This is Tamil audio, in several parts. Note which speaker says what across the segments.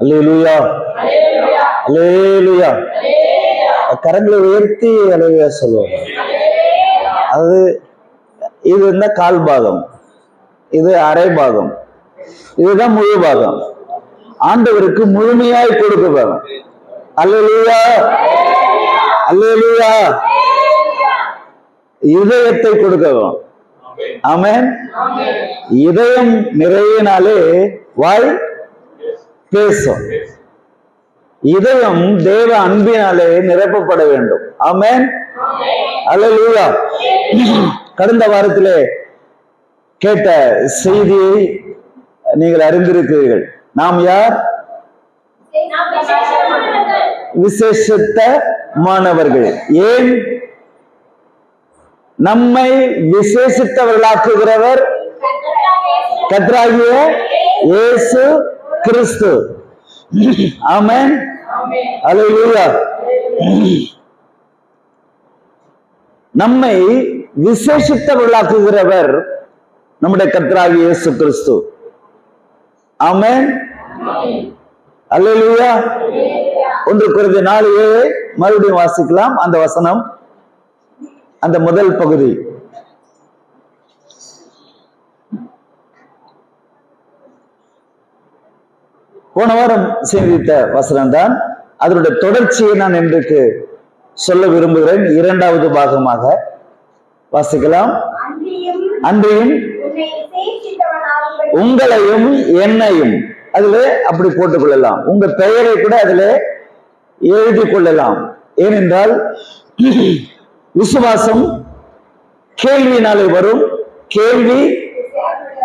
Speaker 1: அல்லேலூயா, அல்லேலூயா. கரங்களை உயர்த்தி அல்லேலூயா சொல்லுவாங்க. அது இது என்ன கால் பாகம், இது அரை பாகம், இதுதான் முழு பாகம். ஆண்டவருக்கு முழுமையாய் கொடுக்க வேணும். அல்லேலூயா, அல்லேலூயா. இதயத்தை கொடுக்க வேணும். ஆமென். இதயம் நிறையினாலே வாய் பேசும். இதயம் தேவ அன்பினாலே நிரப்பப்பட வேண்டும். ஆமென், அல்லேலூயா. கடந்த வாரத்திலே கேட்ட செய்தியை நீங்கள் அறிந்திருக்கிறீர்கள். நாம் யார்? விசேஷித்தமானவர்கள். ஏன்? நம்மை விசேஷித்தவர்களாக்குகிறவர் கர்த்தராகிய இயேசு கிறிஸ்து. ஆமென், அல்லேலூயா. நம்மை விசேஷித்தவர்களாக்குகிறவர் நம்முடைய கர்த்தராகிய இயேசு கிறிஸ்து. ஆமென், அல்லேலூயா. 1 கொரிந்தியர் 4:7 மறுபடியும் வாசிக்கலாம். அந்த வசனம், அந்த முதல் பகுதி. போன வாரம் சிந்தித்த வசனம் தான். அதனுடைய தொடர்ச்சியை நான் இன்றைக்கு சொல்ல விரும்புகிறேன். 2வது பாகமாக வாசிக்கலாம். அன்றியும் உங்களையும் என்னையும் அதுல அப்படி போட்டுக் கொள்ளலாம். உங்க பெயரை கூட அதுல எழுதி கொள்ளலாம். ஏனென்றால் விசுவாசம் கேள்வியினாலே வரும், கேள்வி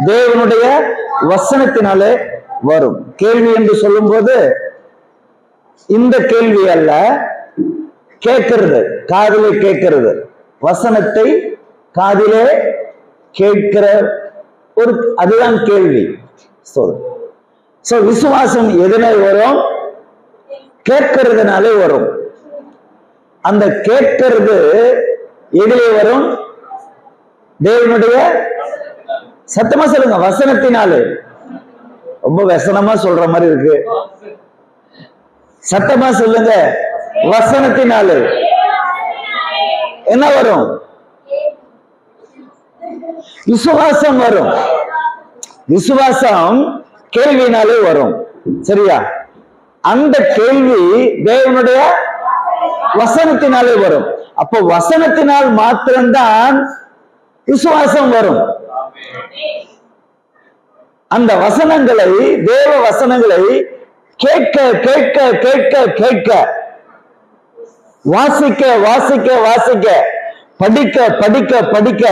Speaker 1: தேவனுடைய வசனத்தினாலே வரும். கேள்வி என்று சொல்லும் போது இந்த கேள்வி அல்ல, கேட்கிறது, காதிலே கேட்கிறது, வசனத்தை காதிலே கேட்கிற ஒரு, அதுதான் கேள்வி. விசுவாசம் எதனை வரும்? கேட்கிறதுனாலே வரும். அந்த கேட்கிறது எதிலே வரும்? தேவனுடைய, சத்தமா சொல்லுங்க, வசனத்தினாலே. ரொம்ப வசனமா சொல்ற மாதிரி இருக்கு. சத்தமா சொல்லுங்க, வசனத்தினாலே. என்ன வரும்? விசுவாசம் வரும். விசுவாசம் கேள்வினாலே வரும். சரியா? அந்த கேள்வி தேவனுடைய வசனத்தினாலே வரும். அப்போ வசனத்தினால் மாத்திரம்தான் விசுவாசம் வரும். அந்த வசனங்களை, தேவ வசனங்களை கேட்க கேட்க கேட்க கேட்க, வாசிக்க வாசிக்க வாசிக்க, படிக்க படிக்க படிக்க,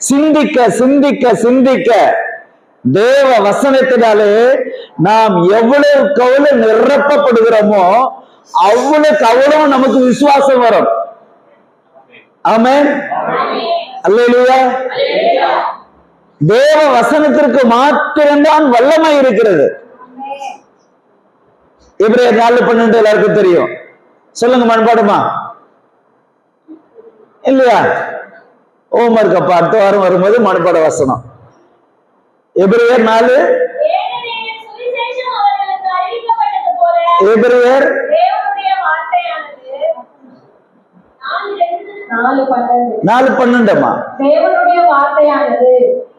Speaker 1: சிந்திக்க சிந்திக்க சிந்திக்க, தேவ வசனத்தினாலே நாம் எவ்வளவுக்கு எவ்வளவு நிரப்பப்படுகிறோமோ அவ்வளவுக்கு அவ்வளவு நமக்கு விசுவாசம் வரும். ஆமென், அல்லேலூயா. தேவ வசனத்திற்கு மாத்திரம்தான் வல்லமை இருக்கிறது. எபிரேயர் 4:12 எல்லாருக்கும் தெரியும். சொல்லுங்க, மனப்பாடமா? இல்லையா? ஹோம்வொர்க் அப்ப அடுத்த வாரம் வரும்போது மனப்பாட வசனம். எபிரேயர் 4, எபிரேயர் 4:12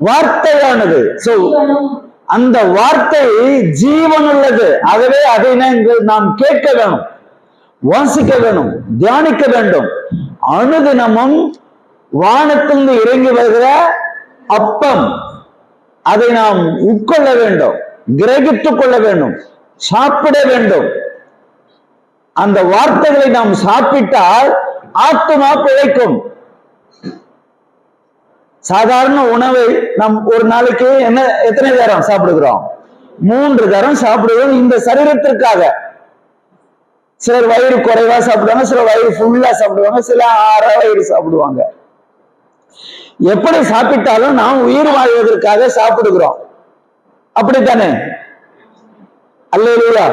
Speaker 1: வார்த்தையானது. அந்த வார்த்தை ஜீவன் உள்ளது. ஆகவே அதை நாம் கேட்க வேணும், வாசிக்க வேணும், தியானிக்க வேண்டும். அனுதினமும் வானத்திலிருந்து இறங்கி வருகிற அப்பம், அதை நாம் உட்கொள்ள வேண்டும், கிரகித்துக் கொள்ள வேண்டும், சாப்பிட வேண்டும். அந்த வார்த்தைகளை நாம் சாப்பிட்டால் ஆத்துமா பிழைக்கும். சாதாரண உணவை நாம் ஒரு நாளைக்கு எத்தனை தரம் சாப்பிடுகிறோம்? 3 தரம் சாப்பிடுகிறோம் இந்த சரீரத்திற்காக. சிலர் வயிறு குறைவா சாப்பிடுவாங்க, சிலர் வயிறு ஃபுல்லா சாப்பிடுவாங்க, சிலர் 6 வயிறு சாப்பிடுவாங்க. எப்படி சாப்பிட்டாலும் நாம் உயிர் வாழ்வதற்காக சாப்பிடுகிறோம். அப்படித்தானே? அல்லேலூயா.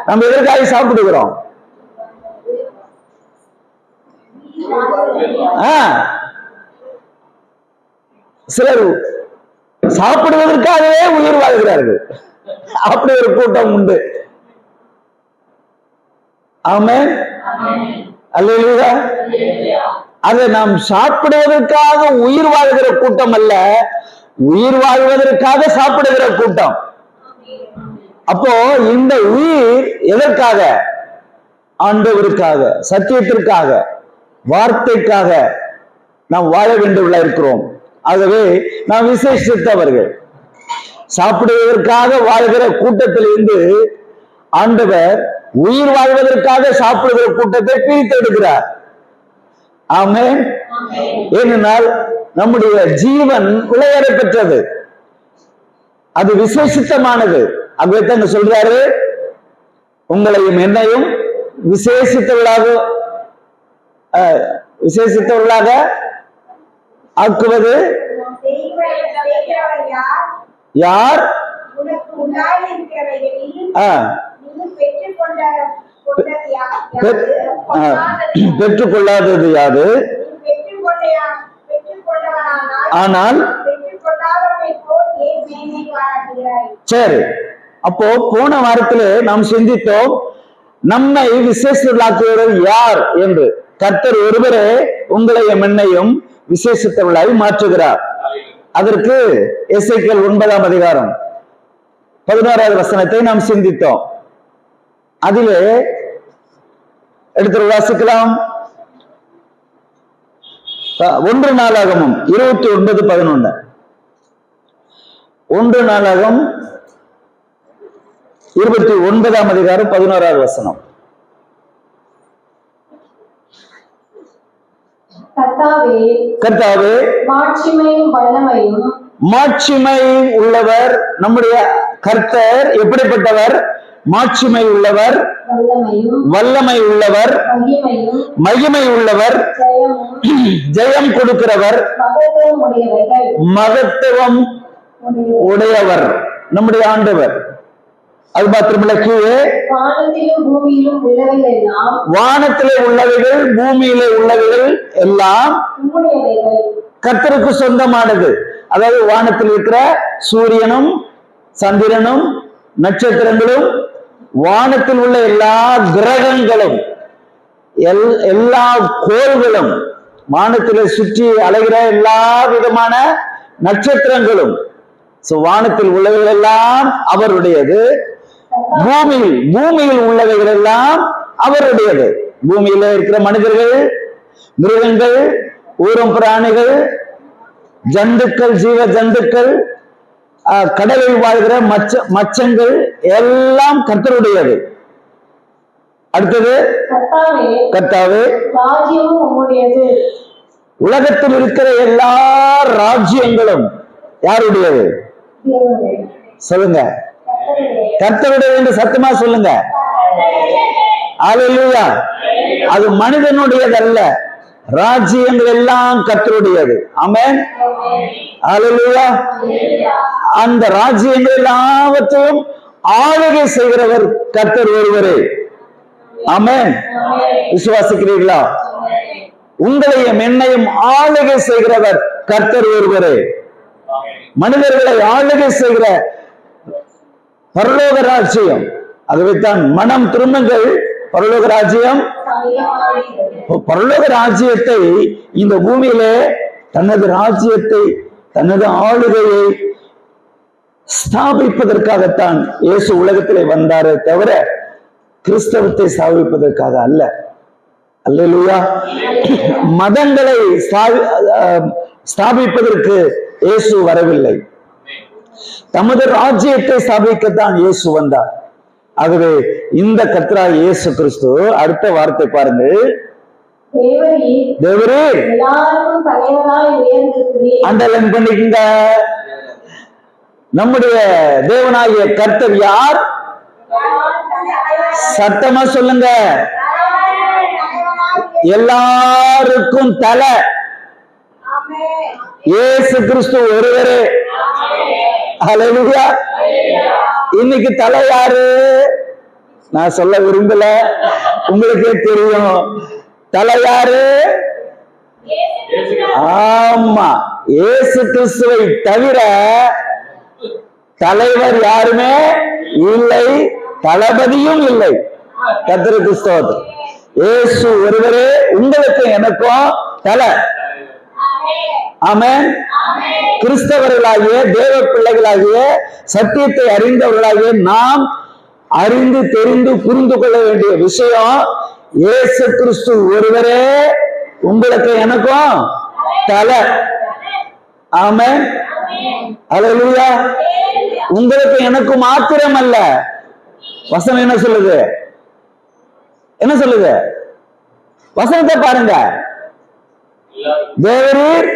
Speaker 1: நம்ம எதற்காக சாப்பிடுகிறோம்? சிலர் சாப்பிடுவதற்காகவே உயிர் வாழ்கிறார்கள். அப்படி ஒரு கூட்டம் உண்டு. ஆமென். அல்லேலூயா. அதை நாம் சாப்பிடுவதற்காக உயிர் வாழ்கிற கூட்டம் அல்ல, உயிர் வாழ்வதற்காக சாப்பிடுகிற கூட்டம். அப்போ இந்த உயிர் எதற்காக? ஆண்டவருக்காக, சத்தியத்திற்காக, வார்த்தைக்காக நாம் வாழ வேண்டியவர்களா இருக்கிறோம். ஆகவே நாம் விசேஷித்தவர்கள். சாப்பிடுவதற்காக வாழ்கிற கூட்டத்திலிருந்து ஆண்டவர் உயிர் வாழ்வதற்காக சாப்பிடுகிற கூட்டத்தை பிரித்து எடுக்கிறார். ஆமென். ஏனென்றால் நம்முடைய ஜீவன் விளையாட பெற்றது, அது விசேஷித்தமானது. ஆகவே தான் சொல்றாரு, உங்களையும் என்னையும் விசேஷித்தவர்களாக ஆக்குவது யார்? பெற்றுக்கொள்ளாதது யாது? ஆனால் சரி, அப்போ போன வாரத்துல நாம் சிந்தித்தோம், நம்மை விசேஷர்களாக்குவது யார் என்று. கர்த்தர் ஒருவரே உங்களையும் என்னையும் விசேஷித்தவர்களாய் மாற்றுகிறார். அதற்கு எசேக்கியேல் 9ஆம் அதிகாரம் 11வது வசனத்தை நாம் சிந்தித்தோம். அதிலே எடுத்து வாசிக்கலாம். 1 நாளாகமம் 29:11. 1 நாளாகமம் 29ஆம் அதிகாரம் 11வது வசனம். கர்த்தாவே, மாட்சிமை உள்ளவர். நம்முடைய கர்த்தர் எப்படிப்பட்டவர்? மாட்சிமை உள்ளவர், வல்லமை உள்ளவர், மகிமை உள்ளவர், ஜெயம் கொடுக்கிறவர், மகத்துவம் உடையவர் நம்முடைய ஆண்டவர். அது மாத்திரமல்ல, கீழே வானத்திலே உள்ளவைகள் பூமியிலே உள்ளவைகள் எல்லாம் கர்த்தருக்கு சொந்தமானது. அதாவது வானத்தில் இருக்கிற சூரியனும் சந்திரனும் நட்சத்திரங்களும், வானத்தில் உள்ள எல்லா கிரகங்களும், எல்லா கோள்களும், வானத்தில் சுற்றி அலைகிற எல்லா விதமான நட்சத்திரங்களும், வானத்தில் உள்ளவைகள் எல்லாம் அவருடையது. பூமியில் உள்ளவைகள் எல்லாம் அவருடையது. பூமியில இருக்கிற மனிதர்கள், மிருகங்கள், ஊரும் பிராணிகள், ஜந்துக்கள், ஜீவ ஜந்துக்கள், கடலில் வாழ்கிற மச்சங்கள் எல்லாம் கர்த்தருடையது. அடுத்தது, கர்த்தாவே, உலகத்தில் இருக்கிற எல்லா ராஜ்யங்களும் யாருடையது? சொல்லுங்க, கர்த்தருடைய என்று சத்தமா சொல்லுங்க. அல்லேலூயா. அது மனிதனுடையதல்ல, ராஜ்யங்கள் எல்லாம் கர்த்தருடையது. ஆமென். அல்லேலூயா. அந்த ராஜ்யங்கள் எல்லாவற்றையும் ஆளுகை செய்கிறவர் கர்த்தர் ஒருவரே. ஆமென். விசுவாசிக்கிறீர்களா? உங்களையும் என்னையும் ஆளுகை செய்கிறவர் கர்த்தர் ஒருவரே. மனிதர்களை ஆளுகை செய்கிற பரலோக ராஜ்யம், அதுவைத்தான் மனம் திரும்புங்கள், பரலோக ராஜ்யம். பரலோக ராஜ்யத்தை இந்த பூமியிலே தனது ராஜ்யத்தை, தனது ஆளுகையை ஸ்தாபிப்பதற்காகத்தான் இயேசு உலகத்திலே வந்தாரே தவிர கிறிஸ்தவத்தை ஸ்தாபிப்பதற்காக அல்ல. அல்லேலூயா. மதங்களை ஸ்தாபிப்பதற்கு இயேசு வரவில்லை, தமது ராஜ்யத்தை ஸ்தாபிக்கத்தான் இயேசு வந்தார். ஆகவே இந்த கர்த்தராகிய இயேசு கிறிஸ்து, அடுத்த வார்த்தை பாருங்கள், தேவரே அண்டர்லைன் பண்ணிக்கங்க. நம்முடைய தேவனாகிய கர்த்தர் யார்? சத்தமா சொல்லுங்க. எல்லாருக்கும் தலை இயேசு கிறிஸ்து ஒருவரே. அல்லேலூயா. இன்னைக்கு தலை யாரு? நான் சொல்ல விரும்பல, உங்களுக்கே தெரியும் தலை யாரு. ஆமா, இயேசு கிறிஸ்துவை தவிர தலைவர் யாருமே இல்லை, தளபதியும் இல்லை. கர்த்தருக்கு ஸ்தோத்திரம். இயேசு ஒருவரே உங்களுக்கு எனக்கும் தலை. ஆமென். கிறிஸ்தவர்களாகிய தேவ பிள்ளைகளாகிய சத்தியத்தை அறிந்தவர்களாகிய நாம் அறிந்து தெரிந்து புரிந்து கொள்ள வேண்டிய விஷயம், இயேசு கிறிஸ்து ஒருவரே உங்களுக்கு எனக்கும் தலை. ஆமென். அல்லேலூயா. உங்களுக்கு எனக்கு மாத்திரம் அல்ல. வசனம் என்ன சொல்லுது? என்ன சொல்லுது? வசனத்தை பாருங்க. தேவரீர்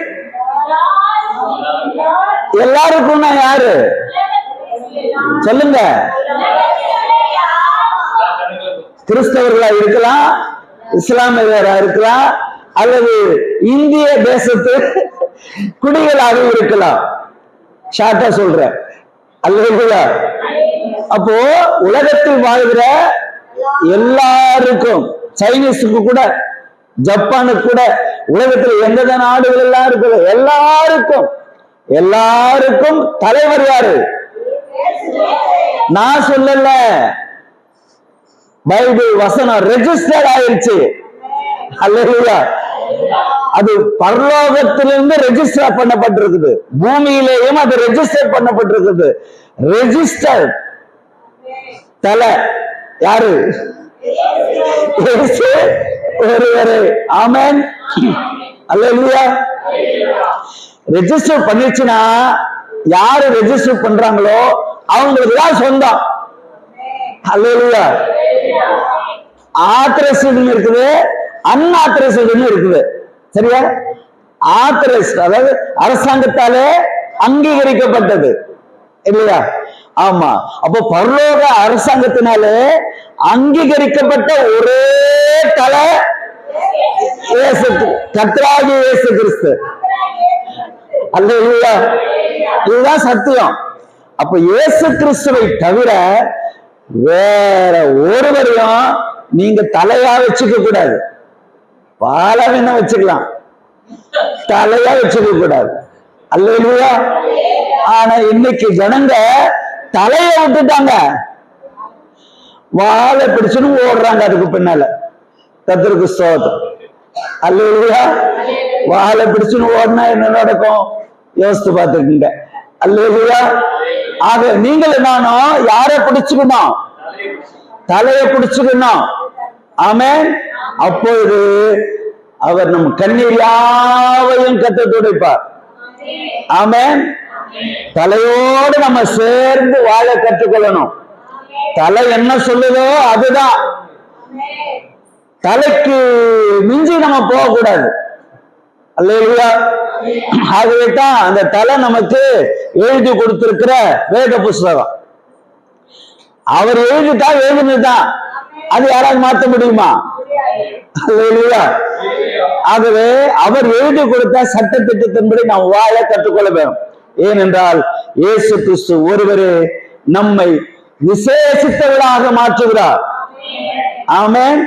Speaker 1: எல்லாருக்கும் நான் யாரு சொல்லுங்க. கிறிஸ்தவர்களா இருக்கலாம், இஸ்லாமியரா இருக்கலாம், அல்லது இந்திய தேசத்து குடிகளாக இருக்கலாம். ஷார்ட்டா சொல்றேன். அல்லேலூயா. அப்போ உலகத்தில் வாழ்கிற எல்லாருக்கும், சைனீஸுக்கு கூட, ஜப்பானுக்கு கூட, உலகத்தில் எந்தெந்த நாடுகள் எல்லாம் இருக்குது எல்லாருக்கும் தலைவர் யாரு? நான் சொல்லல, பைபிள் வசனம் ரெஜிஸ்டர் ஆயிருச்சு. அல்லேலூயா. அது பரலோகத்திலிருந்து ரெஜிஸ்டர் பண்ணப்பட்டிருக்குது, பூமியிலேயும் அது ரெஜிஸ்டர் பண்ணப்பட்டிருக்குது. ரெஜிஸ்டர் தலை யாரு? ஒருவரே. ஆமென். அல்லேலூயா. ரெஜிஸ்டர் பண்ணிச்சுன்னா யாரு ரெஜிஸ்டர் பண்றாங்களோ அவங்களுக்கு தான் சொந்தம். அல்லேலூயா. ஆத்தரைஸ்டு இருக்குது, அன்ஆத்தரைஸ்டு இருக்குது. சரியா? ஆத்தரைஸ்ட் அதாவது அரசாங்கத்தாலே அங்கீகரிக்கப்பட்டது இல்லையா? ஆமா. அப்போ பரலோக அரசாங்கத்தினாலே அங்கீகரிக்கப்பட்ட ஒரே தலை கர்த்தராகிய இயேசு கிறிஸ்து. அல்லேலூயா. இதுதான் சத்தியம். அப்ப இயேசு கிறிஸ்துவை தவிர வேற ஒருவரையும் நீங்க தலையா வச்சுக்க கூடாது. வாழ வேணா வச்சுக்கலாம், தலையா வச்சுக்க கூடாது. அல்லேலூயா. ஆனா இன்னைக்கு ஜனங்க தலைய விட்டுட்டாங்க, வாழை பிடிச்சுன்னு ஓடுறாங்க அதுக்கு பின்னால. கர்த்தருக்கு ஸ்தோத்திரம். அல்லேலூயா. வாழை பிடிச்சுன்னு ஓடினா என்ன நடக்கும் யோசித்து பார்த்துக்குங்க. அல்லேலூயா. ஆக நீங்களும் நானும் யாரை பிடிச்சுக்கணும்? தலையை பிடிச்சுக்கணும். ஆமென். அப்பொழுது அவர் நம் கண்ணீர் யாவையும் கத்த துடைப்பார். ஆமென். தலையோடு நம்ம சேர்ந்து வாழ கற்றுக்கொள்ளணும். தலை என்ன சொல்லுதோ அதுதான். தலைக்கு மிஞ்சி நம்ம போகக்கூடாது. அல்லேலூயா. ஆகவே தான் அந்த தலை நமக்கு எழுதி கொடுத்திருக்கிற வேத புஸ்தகம். அவர் எழுதிட்டா எழுதினதுதான், அது யாராவது மாற்ற முடியுமா? அல்லேலூயா. ஆகவே அவர் எழுதி கொடுத்த சட்ட திட்டத்தின்படி நாம் வாழ கற்றுக்கொள்ள வேண்டும். ஏனென்றால் இயேசு கிறிஸ்து ஒருவரே நம்மை விசேஷித்தவர்களாக மாற்றுகிறார். ஆமென்.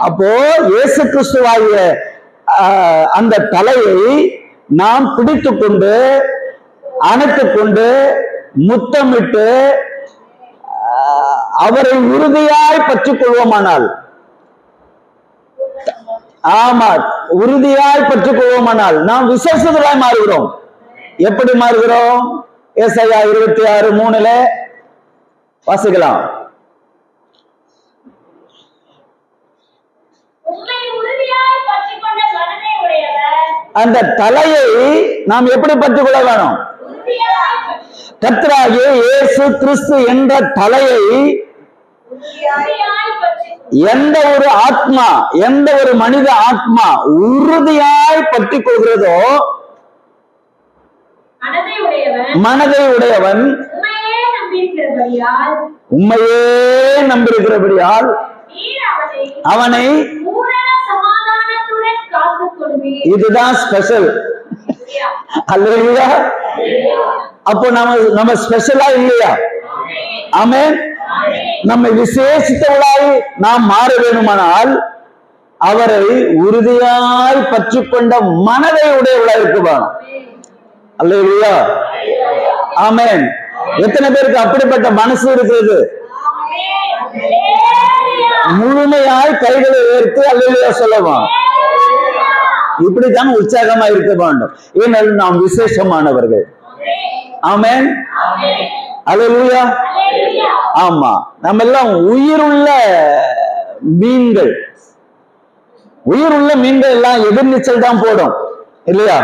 Speaker 1: அப்போ இயேசு கிறிஸ்துவாகிய அந்த தலையை நாம் பிடித்துக் கொண்டு அணைத்துக் கொண்டு முத்தமிட்டு அவரை உறுதியாய் பற்றிக் கொள்வோமானால், ஆமா, உறுதியாய் பற்றிக் கொள்வோமானால் நாம் விசேஷங்களாய் மாறுகிறோம். எப்படி மாறுகிறோம்? ஏசாயா 26:3 வாசிக்கலாம். அந்த தலையை நாம் எப்படி பற்றிக் கொள்ள வேணும்? கர்த்தராகிய இயேசு கிறிஸ்து என்ற தலையை எந்த ஒரு ஆத்மா, எந்த ஒரு மனித ஆத்மா உறுதியாய் பற்றிக் கொள்கிறதோ, மனதை உடையவன் உண்மையே நம்பியிருக்கிறபடியால் அவனை, இதுதான் ஸ்பெஷல். அல்லேலூயா. அப்போ நம்ம ஸ்பெஷலா இல்லையா? ஆமென். நம்மை விசேஷித்தவளாய் நாம் மாற வேண்டுமானால் அவரை உறுதியாய் பற்றிக் கொண்ட மனதை உடையவளாய் இருக்க வேணும். அல்லேலூயா. ஆமென். எத்தனை பேருக்கு அப்படிப்பட்ட மனசு இருக்கிறது? முழுமையாய் கைகளை உயர்த்தி அல்லேலூயா சொல்லவும். இப்படித்தான் உற்சாகமா இருக்க வேண்டும். ஏனென்றால் நாம் விசேஷமானவர்கள். ஆமென், அல்லேலூயா. ஆமா, நம்ம எல்லாம் உயிருள்ள மீன்கள். உயிருள்ள மீன்கள் எல்லாம் எதிர்நீச்சல் தான் போடும் இல்லையா?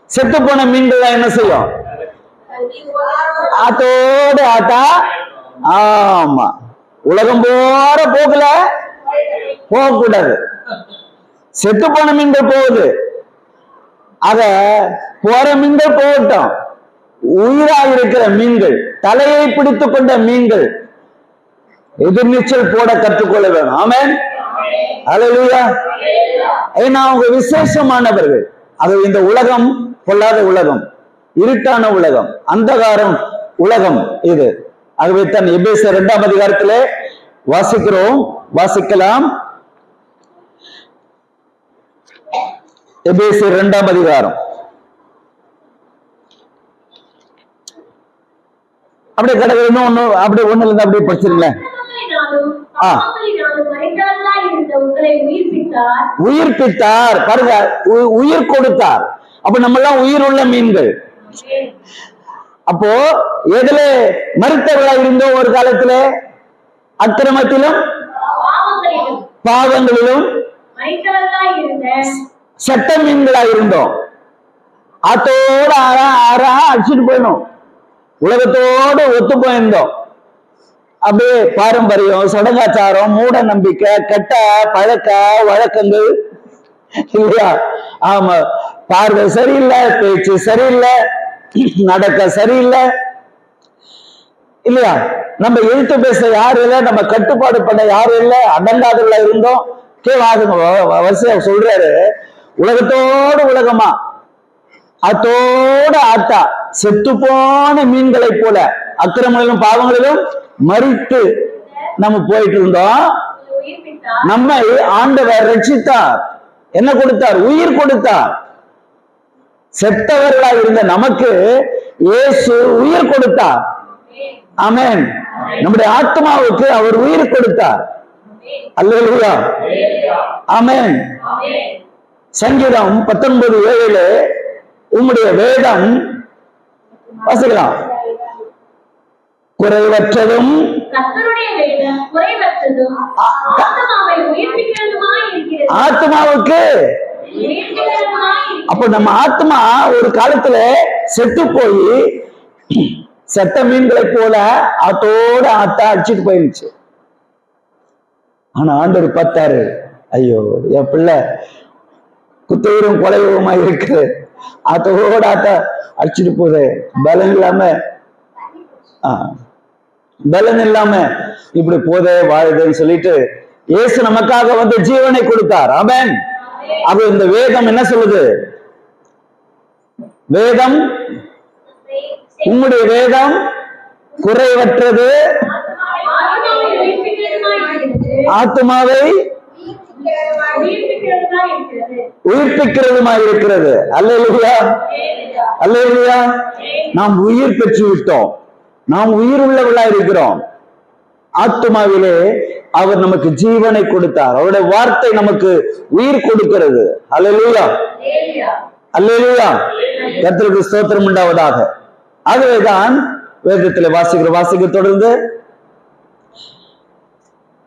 Speaker 1: செத்து போன மீன்கள் என்ன செய்யும்? ஆத்தோடு ஆத்தா. ஆமா, உலகம் போற போக்குல போகக்கூடாது. செத்து போன மீன்கள் போகுது, அத போற மீன்கள் போகட்டும். உயிராக இருக்கிற மீன்கள், தலையை பிடித்துக் கொண்ட மீன்கள் எதிர்நீச்சல் போட கற்றுக்கொள்ள வேணும். ஆமென், அல்லேலூயா. ஏன்னா அவங்க விசேஷமானவர்கள். அது இந்த உலகம் பொல்லாத உலகம், இருட்டான உலகம், அந்தகாரம் உலகம் இது. ஆகவே தான் எபேசியர் 2ஆம் அதிகாரத்திலே வாசிக்கலாம். எபேசியர் 2ஆம் அதிகாரம் அப்படியே கடவுள் இன்னொன்னு அப்படியே ஒண்ணுல இருந்து அப்படியே படிச்சிருங்களேன். உயிர்ப்பித்தார் பாருங்க, உயிர் கொடுத்தார். அப்ப நம்ம எல்லாம் உயிர் உள்ள மீன்கள். அப்போ எதுல மரித்தவர்களா இருந்தோம்? ஒரு காலத்துல அக்கிரமத்திலும் பாவங்களிலும் சட்ட மீன்களா இருந்தோம். அதோட அடிச்சுட்டு போயிடும், உலகத்தோடு ஒத்து போயிருந்தோம். அப்படியே பாரம்பரியம், சடங்காச்சாரம், மூட நம்பிக்கை, கெட்ட பழக்க வழக்கங்கள் இல்லையா? ஆமா, பார்வை சரியில்லை, பேச்சு சரியில்லை, நடக்க சரியில்லை இல்லையா? நம்ம எழுத்து பேச யாரும் இல்லை, நம்ம கட்டுப்பாடு பண்ண யாரும் இல்லை, அடங்காதவர்களா இருந்தோம். கேவாதுங்க வரிசையா சொல்றாரு, உலகத்தோடு உலகமா அத்தோட ஆத்தா செத்து போன மீன்களை போல அக்கிரமங்களிலும் பாவங்களிலும் மரித்து நம்ம போயிட்டு இருந்தோம். நம்மை ஆண்டவர் ரட்சித்தார். என்ன கொடுத்தார்? உயிர் கொடுத்தார். செத்தவர்களா இருந்த நமக்கு இயேசு உயிர் கொடுத்தார். ஆமென். நம்முடைய ஆத்மாவுக்கு அவர் உயிர் கொடுத்தார். அல்லேலூயா, ஆமென். சங்கீதம் 19:7 உம்முடைய வேதம் வாசிக்கலாம். குறைவற்றதும் ஆத்மாவுக்கு. அப்ப நம்ம ஆத்மா ஒரு காலத்துல செத்து போய் செத்த மீன்களை போல ஆத்தோட ஆத்தா அடிச்சுட்டு போயிருச்சு. ஆனா ஆண்டவர் பார்த்தாரு, ஐயோ என் பிள்ளை குத்தவரும் கொலையுமா இருக்கு, ஆத்தோட ஆத்தா அடிச்சுட்டு போகுது, பலன் இல்லாம இப்படி போதே வாழுதுன்னு சொல்லிட்டு இயேசு நமக்காக வந்து ஜீவனை கொடுத்தார். ஆமென். அது இந்த வேதம் என்ன சொல்லுது? வேதம், உம்முடைய வேதம் குறைவற்றது, ஆத்மாவை உயிர்ப்பிக்கிறதுமா இருக்கிறது. அல்லேலூயா, அல்லேலூயா. நாம் உயிர் பெற்று விட்டோம், நாம் உயிர் உள்ளவர்களா இருக்கிறோம். ஆத்மாவிலே அவர் நமக்கு ஜீவனை கொடுத்தார். அவருடைய வார்த்தை நமக்கு உயிர் கொடுக்கிறது. அல்லேலூயா, அல்லேலூயா. கர்த்தருக்கு ஸ்தோத்திரம் உண்டாவதாக. ஆகவேதான் வேதத்தில் வாசிக்க தொடர்ந்து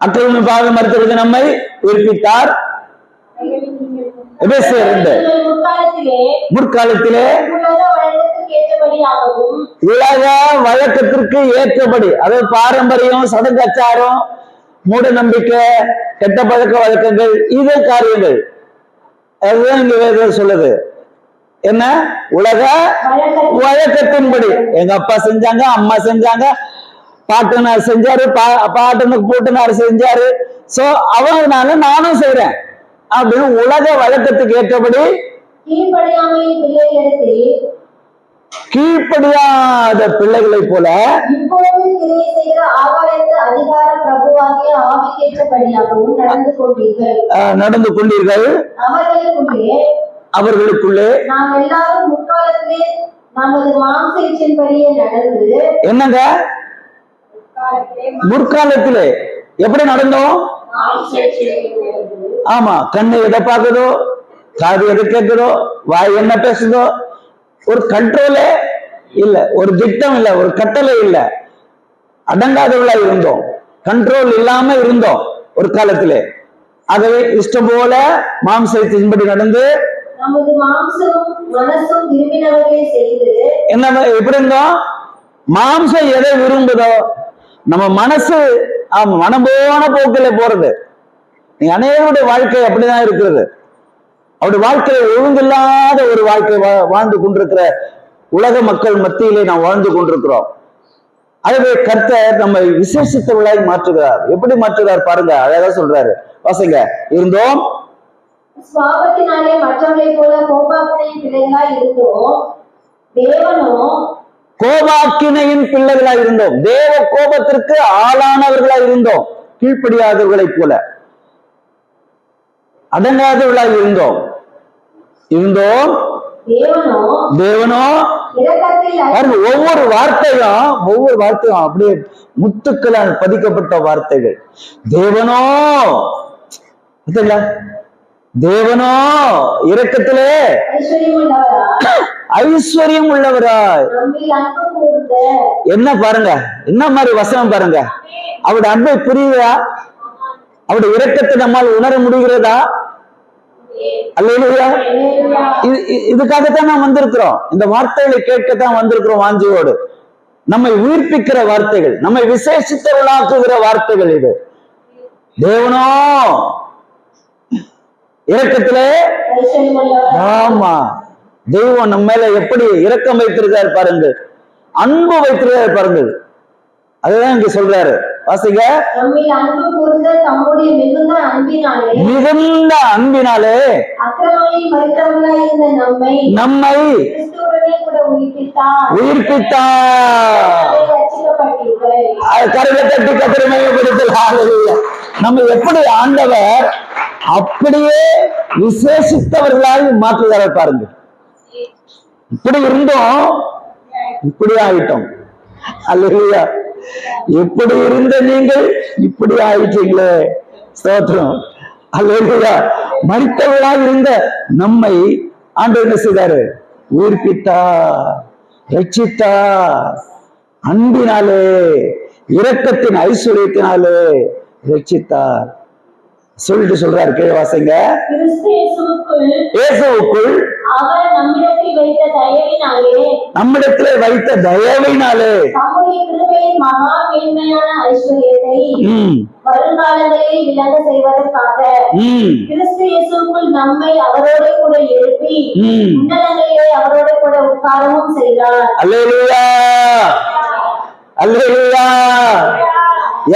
Speaker 1: அக்கிரம பாவம் மறுத்தது நம்மை உயிர்ப்பித்தார். முற்காலத்திலே உலக வழக்கத்திற்கு ஏற்றபடி, அதாவது பாரம்பரியம், சடங்காச்சாரம், மூட நம்பிக்கை, கெட்ட பழக்க வழக்கங்கள், இது காரியங்கள் அதுதான் இங்க வேதம் சொல்லுது. என்ன? உலக வழக்கத்தின்படி எங்க அப்பா செஞ்சாங்க, அம்மா செஞ்சாங்க, பாட்டனார் செஞ்சாரு, பாட்டனுக்கு பூட்டனார் செஞ்சாரு, சோ அவனால நானும் செய்யறேன் அப்படின்னு உலக வழக்கத்துக்கு ஏற்றபடி கீழ்ப்படியாத பிள்ளைகளை போல நடந்து கொண்டீர்கள். அவர்களுக்குள்ளே
Speaker 2: நமது மாம்ச இச்சையின்படியே நடந்து
Speaker 1: என்னங்க முற்காலத்திலே எப்படி நடந்தோம்? ஆமா, கண்ணு எதை பார்க்குதோ, காது எதை கேட்குதோ, வாய் என்ன பேசுதோ, ஒரு கண்ட்ரோலே இல்ல, ஒரு திட்டம் இல்ல, ஒரு கட்டளை இல்ல, அடங்காதவர்களா இருந்தோம், கண்ட்ரோல் இல்லாம இருந்தோம் ஒரு காலத்திலே. ஆகவே இஷ்டம் போல மாம்சத்தின்படி நடந்து
Speaker 2: நமது மாம்சமும் மனசும் விரும்பினவர்களை செய்து
Speaker 1: என்ன எப்படி இருந்தோம்? மாம்சம் எதை விரும்புதோ, நம்ம மனசு மனம் போன போக்கில போறது. நீ அநேகருடைய வாழ்க்கை அப்படிதான் இருக்கிறது. அவருடைய வாழ்க்கையை ஒழுங்கில்லாத ஒரு வாழ்க்கை வாழ்ந்து கொண்டிருக்கிற உலக மக்கள் மத்தியிலே நாம் வாழ்ந்து கொண்டிருக்கிறோம். அதுவே கர்த்தர் நம்மை விசேஷித்தவர்களாய் மாற்றுகிறார். எப்படி மாற்றுகிறார் பாருங்க, அழகா சொல்றாரு, வாசிங்க. இருந்தோம்
Speaker 2: சுவாபத்தினாலே மற்றவர்களை போல கோபாக்கினையின் பிள்ளைகளாய் இருந்தோம். தேவனோ
Speaker 1: கோபாக்கினையின் பிள்ளைகளாய் இருந்தோம். தேவ கோபத்திற்கு ஆளானவர்களாய் இருந்தோம். கீழ்ப்படியாதவர்களைப் போல அடங்காதவர்களாய் இருந்தோம். தேவனோ ஒவ்வொரு வார்த்தையும் அப்படியே முத்துக்களால் பதிக்கப்பட்ட வார்த்தைகள். தேவனோ இரக்கத்திலே ஐஸ்வர்யம் உள்ளவராய். என்ன பாருங்க, என்ன மாதிரி வசனம் பாருங்க. அவருடைய அன்பை புரியுதா? அவருடைய இரக்கத்தை நம்மால் உணர முடிகிறதா? அல்லேலூயா. இதுக்காகத்தான் நாம் வந்திருக்கிறோம். இந்த வார்த்தைகளை கேட்கத்தான் வந்திருக்கிறோம் வாஞ்சியோடு. நம்மை உயிர்ப்பிக்கிற வார்த்தைகள், நம்மை விசேஷித்தவர்களாக்குகிற வார்த்தைகள் இது. தேவனோ இரக்கத்திலே, ஆமா, தெய்வம் நம்ம மேல எப்படி இரக்கம் வைத்திருக்காரு பாருங்கள், அன்பு வைத்திருக்காரு பாருங்கள். அதுதான் இங்க சொல்றாரு, வாசிங்க. மிகுந்த அன்பினாலே நம்மை உயிர்ப்பித்தார். கரையை தட்டி கத்திரமைப்படுத்தல். நம்ம எப்படி ஆண்டவர் அப்படியே விசேஷித்தவர்களாய் மாற்றுகிறார் பாருங்க. இப்படி இருந்தோம், இப்படி ஆயிட்டோம். அல்லேலூயா. எப்படி இருந்த நீங்கள் இப்படி ஆயிட்டீங்களே, ஸ்தோத்திரம். அல்லேலூயா. மரித்தவர்களாக இருந்த நம்மை ஆண்டவர் என்ன செய்தாரு? உயிர்ப்பித்தார், ரட்சித்தார். அன்பினாலே, இரக்கத்தின் ஐஸ்வர்யத்தினாலே ரட்சித்தார் சொல்லிட்டு சொல்றாரு. கீழே வாசிங்க. இயேசுவுக்குள் நம்மிடத்திலே வைத்த தயவினாலே
Speaker 2: வருங்காலங்களில் விளங்க செய்வதற்காக கிறிஸ்து இயேசுவுக்குள் நம்மை அவரோட கூட எழுப்பி உன்னதங்களிலே அவரோட கூட உட்காரவும் செய்தார்.
Speaker 1: அல்லேலூயா, அல்லேலூயா.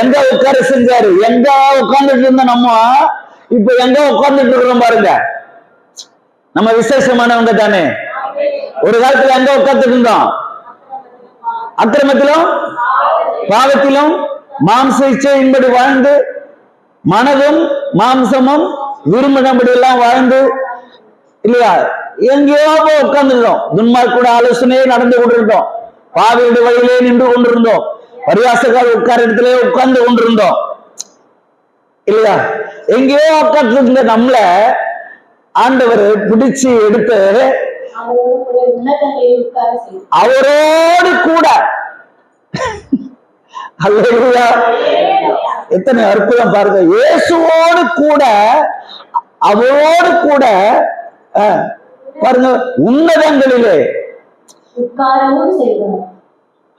Speaker 1: எங்க உட்கார செஞ்சாரு? எங்க உட்கார்ந்துட்டு இருந்த நம்ம இப்ப எங்க உட்கார்ந்துட்டு இருக்கிறோம் பாருங்க. நம்ம விசேஷமானவங்க தானே. ஒரு காலத்துல எங்க உட்கார்ந்துட்டு இருந்தோம்? அக்கிரமத்திலும் பாவத்திலும் மாம்ச இச்சையின்படி வாழ்ந்து, மனதும் மாம்சமும் விரும்பினபடி எல்லாம் வாழ்ந்து, இல்லையா, எங்கேயோ போய் உட்கார்ந்துருந்தோம். துன்மார்க்கூட ஆலோசனையே நடந்து கொண்டிருந்தோம். பாவியுடைய வழியிலே நின்று கொண்டிருந்தோம். பரியாசக்கார உட்கார இடத்திலே உட்கார்ந்து கொண்டிருந்தோம், இல்லையா. எங்கேயோ உட்கார்ந்து இருந்த நம்மள ஆண்டவர் பிடிச்சு எடுத்து அவரோடு கூட, அல்லேலூயா, எத்தனை அற்புதம் பாருங்க. இயேசுவோடு கூட, அவரோடு கூட பாருங்க, உன்னதங்களிலே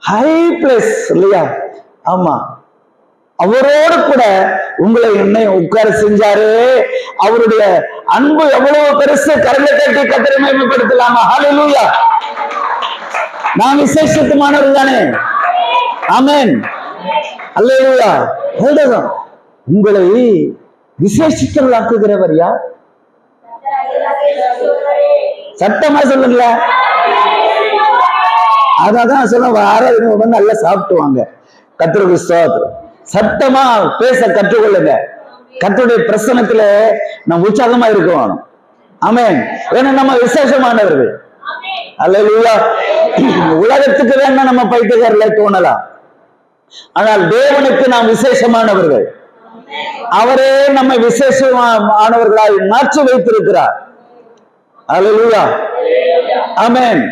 Speaker 1: ஹை பிளேஸ், இல்லையா. ஆமா, அவரோடு கூட உங்களை என்னை உட்கார செஞ்சாரு. அவருடைய அன்பு எவ்வளவு பெருசு. கரங்களை தட்டி கர்த்தரை மகிமைப்படுத்தலாமா? ஹல்லேலூயா. நான் விசேஷத்துமானவர் தானே. ஆமென். அல்லேலூயா. உங்களை விசேஷித்தவர்களாக்குகிறவர் யார்? சட்டமா சொல்லுங்கள. அதான் சொல்ல, ஆராதனை நல்லா சாப்பிட்டுவாங்க. கர்த்தருக்கு ஸ்தோத்திரம். சத்தமா பேச கற்றுக்கொள்ளுங்க. கர்த்தருடைய பிரசன்னத்துல நம்ம உற்சாகமா இருக்கணும். ஆமென். ஏன்னா நம்ம விசேஷமானவர்கள். அல்லேலூயா. உலகத்துக்கு வேணா நம்ம பைத்தியக்காரர்களை தோணலாம், ஆனால் தேவனுக்கு நாம் விசேஷமானவர்கள். அவரே நம்மை விசேஷமானவர்களாய் மாற்றி வைத்திருக்கிறார். அல்லேலூயா, ஆமென்,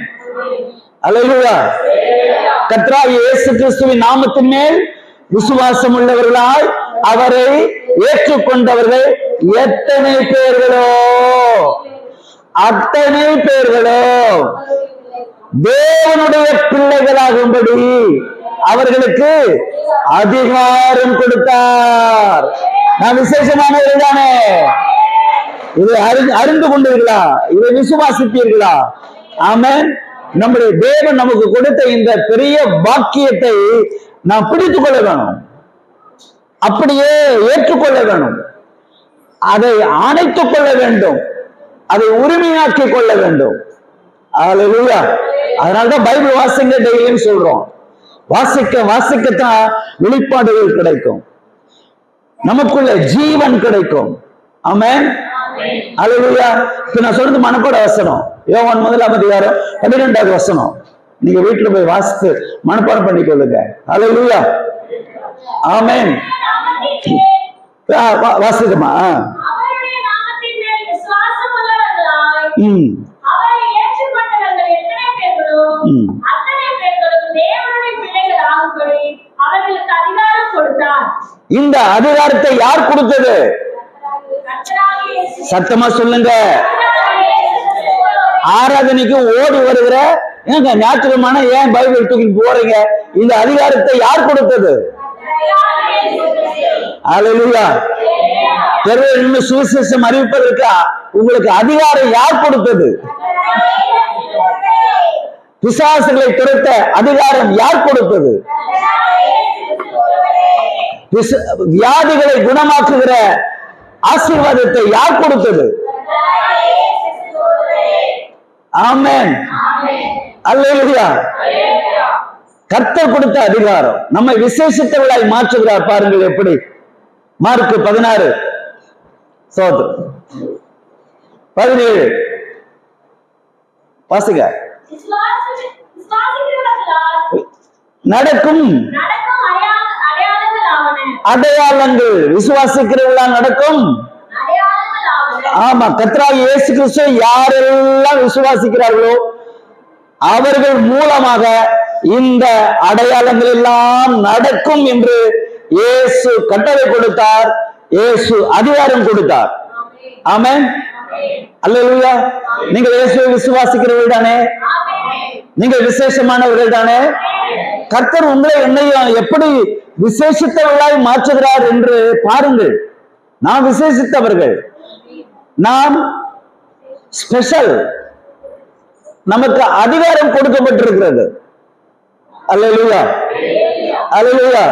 Speaker 1: அல்லேலூயா. கர்த்தராகிய இயேசு கிறிஸ்துவின் நாமத்தின் மேல் விசுவாசம் உள்ளவர்களாய் அவரை ஏற்றுக்கொண்டவர்கள் எத்தனை பேர்களோ, அத்தனை பேர்களோ தேவனுடைய பிள்ளைகளாகும்படி அவர்களுக்கு அதிகாரம் கொடுத்தார். நான் விசேஷமானவர்கள் தானே? இதை அறிந்து கொண்டீர்களா? இதை விசுவாசிப்பீர்களா? ஆமென். நம்முடைய தேவன் நமக்கு கொடுத்த இந்த பெரிய பாக்கியத்தை நாம் பிடித்துக் கொள்ள வேணும், அப்படியே ஏற்றுக்கொள்ள வேணும், அதை அணைத்துக் கொள்ள வேண்டும், அதை உரிமையாக்கிக் கொள்ள வேண்டும். அல்லேலூயா. அதனால்தான் பைபிள் வாசிங்க டெய்லியும் சொல்றோம். வாசிக்க வாசிக்கத்தான் வெளிப்பாடுகள் கிடைக்கும், நமக்குள்ள ஜீவன் கிடைக்கும். ஆமென், அல்லேலூயா. இப்ப நான் சொல்றது மனப்பாட வசனம், யோவான் 1:12 வசனம். நீங்க வீட்டுல போய் வாசித்து மனப்பாடம் பண்ணிக்கொள்ளுங்க. அல்லேலூயா, ஆமென். வாசிக்கமா? இந்த அதிகாரத்தை யார் கொடுத்தது? சத்தமா சொல்லுங்க. ஆராதனைக்கு ஓடி வருகிற ஞாயிற்றுக்கிழமை ஏன் பைபிள் தூக்கிட்டு போறீங்க? இந்த அதிகாரத்தை யார் கொடுத்தது? அல்லேலூயா. தெருவில் சுவிசேஷம் அறிவிப்பதற்கு உங்களுக்கு அதிகாரம் யார் கொடுத்தது? பிசாசுகளை துரத்த அதிகாரம் யார் கொடுத்தது? வியாதிகளை குணமாக்குகிற ஆசீர்வாதத்தை யார் கொடுத்தது? ஆமென், அல்லேலூயா. கர்த்தர் கொடுத்த அதிகாரம் நம்மை விசேஷித்தவர்களாய் மாற்றுகிறார். பாருங்கள் எப்படி. மார்க் 16 17 வாசிங்க. நடக்கும் அடையாளங்கள், விசுவாசிக்கிறவர்களா நடக்கும். ஆமா, கர்த்தராகிய இயேசு கிறிஸ்து யாரெல்லாம் விசுவாசிக்கிறார்களோ அவர்கள் மூலமாக இந்த அடையாளங்கள் எல்லாம் நடக்கும் என்று இயேசு கட்டளை கொடுத்தார், இயேசு அதிகாரம் கொடுத்தார். ஆமென், அல்லேலூயா. நீங்கள் இயேசுவை விசுவாசிக்கிறவர்கள் தானே? நீங்கள் விசேஷமானவர்கள் தானே? கர்த்தர் உங்களை என்னையும் எப்படி விசேஷித்தவர்களாய் மாற்றுகிறார் என்று பாருங்கள். நாம் விசேஷித்தவர்கள், நாம் ஸ்பெஷல், நமக்கு அதிகாரம் கொடுக்கப்பட்டிருக்கிறது. அல்லேலூயா, அல்லேலூயா,